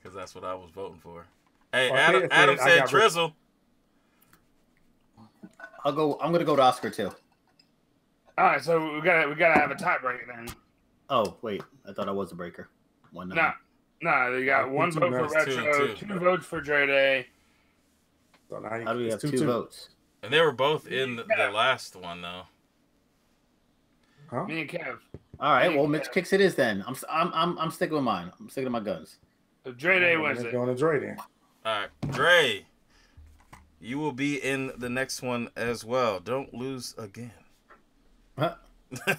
Because that's what I was voting for. Hey, Adam said Drizzle. I'm gonna go to Oscar too. All right, so we gotta have a tiebreaker then. Oh wait, I thought I was a breaker. 1-9. No, you got one vote for retro, two votes for Dre Day. So how do we have two votes? And they were both in the last one though. Huh? Me and Kev. All right, well, Mitch kicks it is then. I'm sticking with mine. I'm sticking to my guns. So Dre Day wins it. Going to Dre then. All right, Dre, you will be in the next one as well. Don't lose again. Huh?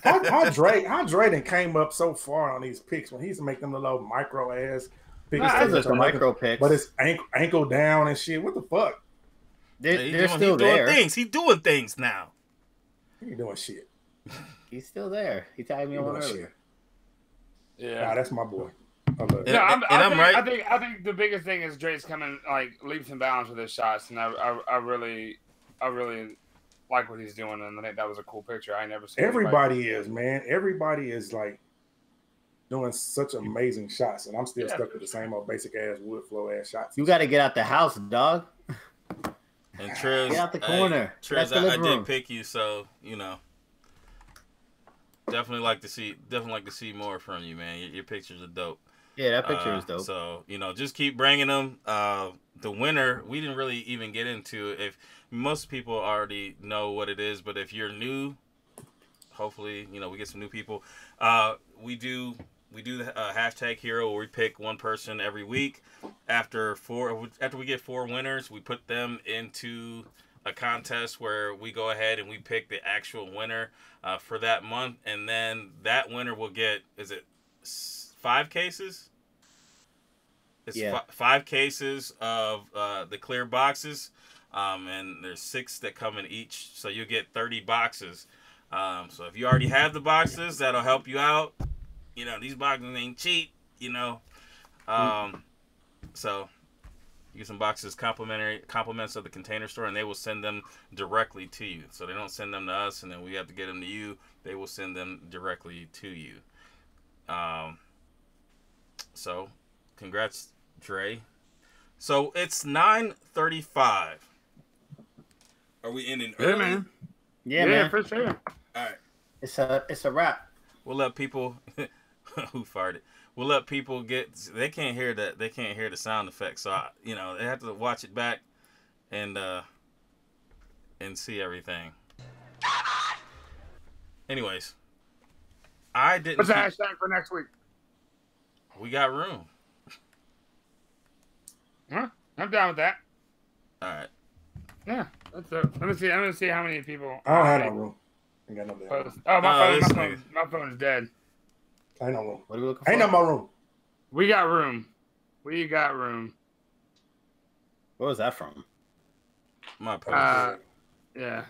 how Dre done came up so far on these picks when he's making the little micro ass picks. It's just a micro picks, but it's ankle down and shit. What the fuck? They're still there. He's doing things now. He ain't doing shit. He's still there. He tagged me on earlier. Yeah, nah, that's my boy. I love it. No, I'm right. I think the biggest thing is Dre's coming like leaps and bounds with his shots, and I really like what he's doing, and I think that was a cool picture. I never seen. Everybody is, man. Everybody is like doing such amazing shots, and I'm still stuck with the same old basic ass wood flow ass shots. You got to get out the house, dog. And Trez, get out the corner. Trez, I did pick you, so you know. Definitely like to see more from you, man. Your pictures are dope. Yeah, that picture is dope. So just keep bringing them. The winner, we didn't really even get into. If most people already know what it is, but if you're new, hopefully we get some new people. We do the hashtag hero where we pick one person every week. After we get 4 winners, we put them into a contest where we go ahead and we pick the actual winner for that month, and then that winner will get 5 cases? It's 5 cases of the clear boxes, and there's 6 that come in each, so you get 30 boxes. So if you already have the boxes, that'll help you out. These boxes ain't cheap, so you get some boxes, compliments of the Container Store, and they will send them directly to you. So they don't send them to us, and then we have to get them to you. They will send them directly to you. So, congrats, Dre. So it's 9:35. Are we ending early? Man. Yeah, man, for sure. All right. It's a wrap. We'll let people who farted. We'll let people they can't hear the sound effects, so they have to watch it back and see everything. Anyways, I didn't. What's the hashtag for next week? We got room. Huh? I'm down with that. All right. Yeah, that's it. Let me see how many people. I don't have no room. I ain't got no damn room. Oh, my phone is dead. Ain't no room. What are we looking for? Ain't no more room. We got room. Where was that from? My post. Yeah.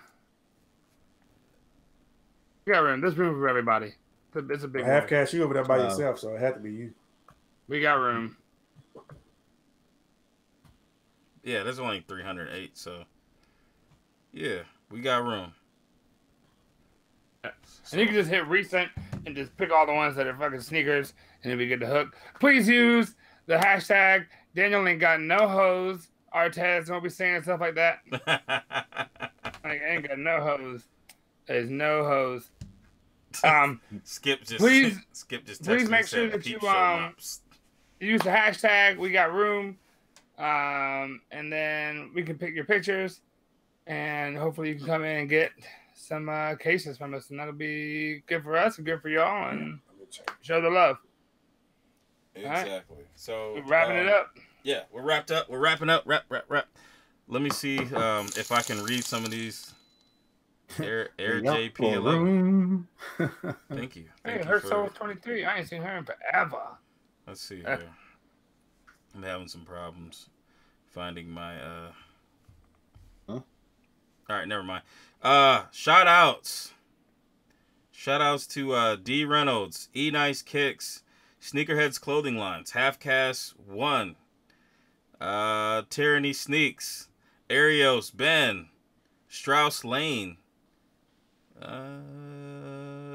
We got room. There's room for everybody. It's a big half cash you over there by yourself, so it had to be you. We got room. Yeah, there's only 308, so yeah, we got room. And you can just hit recent and just pick all the ones that are fucking sneakers, and then we get the hook. Please use the hashtag Daniel ain't got no hose. Artez won't be saying stuff like that. Like, I ain't got no hose. There's no hose. Skip just please make sure that you use the hashtag We Got Room, and then we can pick your pictures, and hopefully you can come in and get some cases from us, and that'll be good for us and good for y'all, and show the love. Exactly. Right? So we're wrapping it up. Yeah, we're wrapped up. We're wrapping up. Wrap. Let me see if I can read some of these Air JP11. Thank you. Hey, her soul 23. I ain't seen her in forever. Let's see here. I'm having some problems finding my All right, never mind. Shout outs to D Reynolds, E Nice Kicks, Sneakerheads Clothing Lines, Half Cast 1, Tyranny Sneaks, Arios, Ben, Strauss Lane,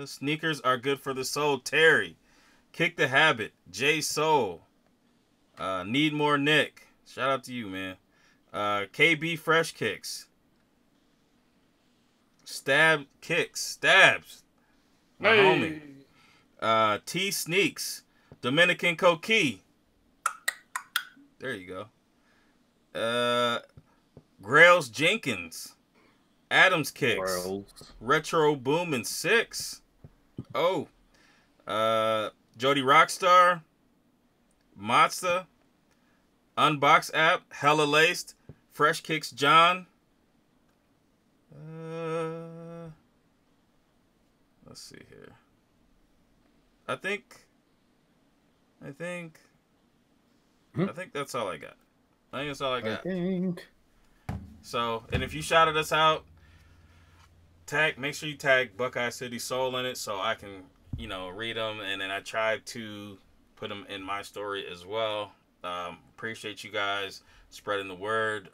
Sneakers Are Good for the Soul, Terry, Kick the Habit, J Soul, Need More Nick, shout out to you, man, KB Fresh Kicks, Stabs, my homie, T Sneaks, Dominican Coquille, there you go, Grails Jenkins, Adams Kicks, Retro Boom and 6, Jody Rockstar, Matza, Unbox App, Hella Laced, Fresh Kicks John, let's see here. I think that's all I got. I think that's all I got. So, and if you shouted us out, make sure you tag Buckeye City Soul in it so I can, read them. And then I try to put them in my story as well. Appreciate you guys spreading the word.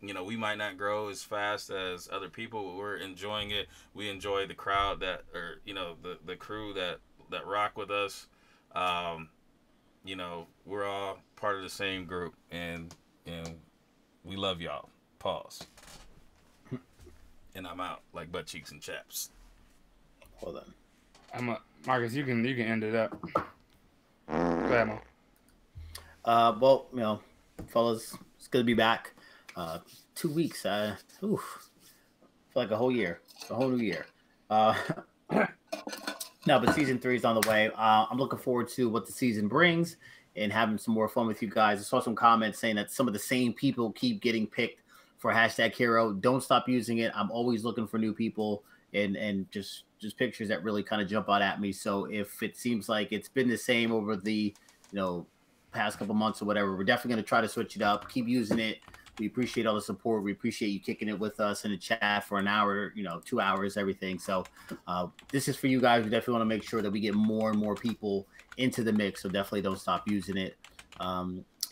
We might not grow as fast as other people, but we're enjoying it. We enjoy the crowd the crew that rock with us. We're all part of the same group, and we love y'all. Pause. And I'm out like butt cheeks and chaps. Hold on. Marcus, you can end it up. Go ahead, Mo. Well, fellas, it's good to be back. 2 weeks. Feel like a whole year, a whole new year. No, but season 3 is on the way. I'm looking forward to what the season brings and having some more fun with you guys. I saw some comments saying that some of the same people keep getting picked for #hero. Don't stop using it. I'm always looking for new people and just pictures that really kind of jump out at me. So if it seems like it's been the same over the past couple months or whatever, we're definitely going to try to switch it up. Keep using it. We appreciate all the support. We appreciate you kicking it with us in the chat for an hour, 2 hours, everything. So this is for you guys. We definitely want to make sure that we get more and more people into the mix. So definitely don't stop using it.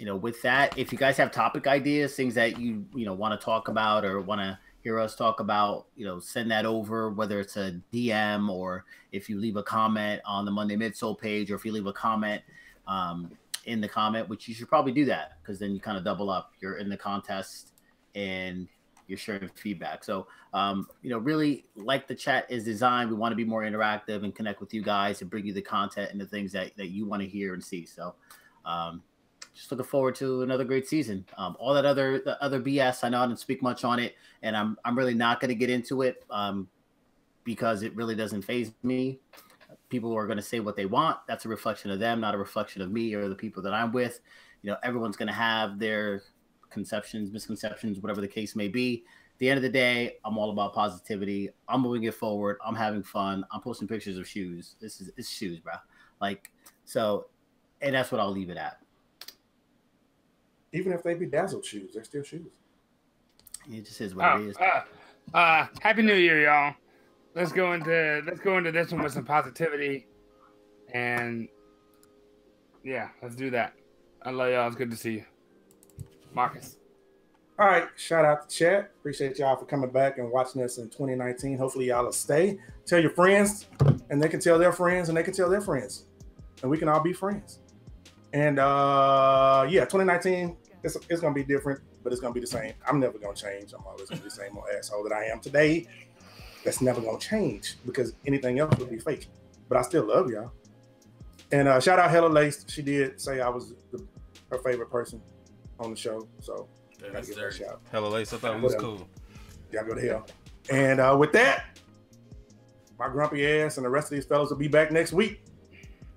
With that, if you guys have topic ideas, things that you want to talk about or want to hear us talk about, send that over, whether it's a DM or if you leave a comment on the Monday Midsole page, or if you leave a comment in the comment, which you should probably do that because then you kind of double up. You're in the contest and you're sharing feedback. So, really like the chat is designed. We want to be more interactive and connect with you guys and bring you the content and the things that you want to hear and see. So, just looking forward to another great season. All that other BS, I know I didn't speak much on it, and I'm really not going to get into it because it really doesn't faze me. People are going to say what they want. That's a reflection of them, not a reflection of me or the people that I'm with. Everyone's going to have their conceptions, misconceptions, whatever the case may be. At the end of the day, I'm all about positivity. I'm moving it forward. I'm having fun. I'm posting pictures of shoes. It's shoes, bro. And that's what I'll leave it at. Even if they be dazzled shoes, they're still shoes. It just is what it is. Happy New Year, y'all. Let's go into this one with some positivity, and yeah, let's do that. I love y'all. It's good to see you, Marcus. All right, shout out to chat. Appreciate y'all for coming back and watching us in 2019. Hopefully y'all will stay. Tell your friends, and they can tell their friends, and they can tell their friends, and we can all be friends. And 2019, it's gonna be different, but it's gonna be the same. I'm never gonna change. I'm always gonna be the same old asshole that I am today. That's never gonna change because anything else would be fake. But I still love y'all. And shout out Hella Laced. She did say I was her favorite person on the show. So that's a shout. Hella Laced. I thought it was cool. Y'all go to hell. And with that, my grumpy ass and the rest of these fellas will be back next week.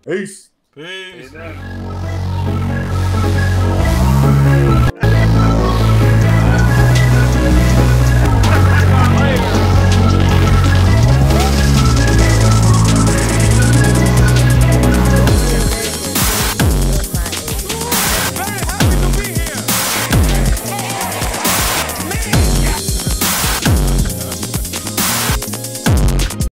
Peace. Peace.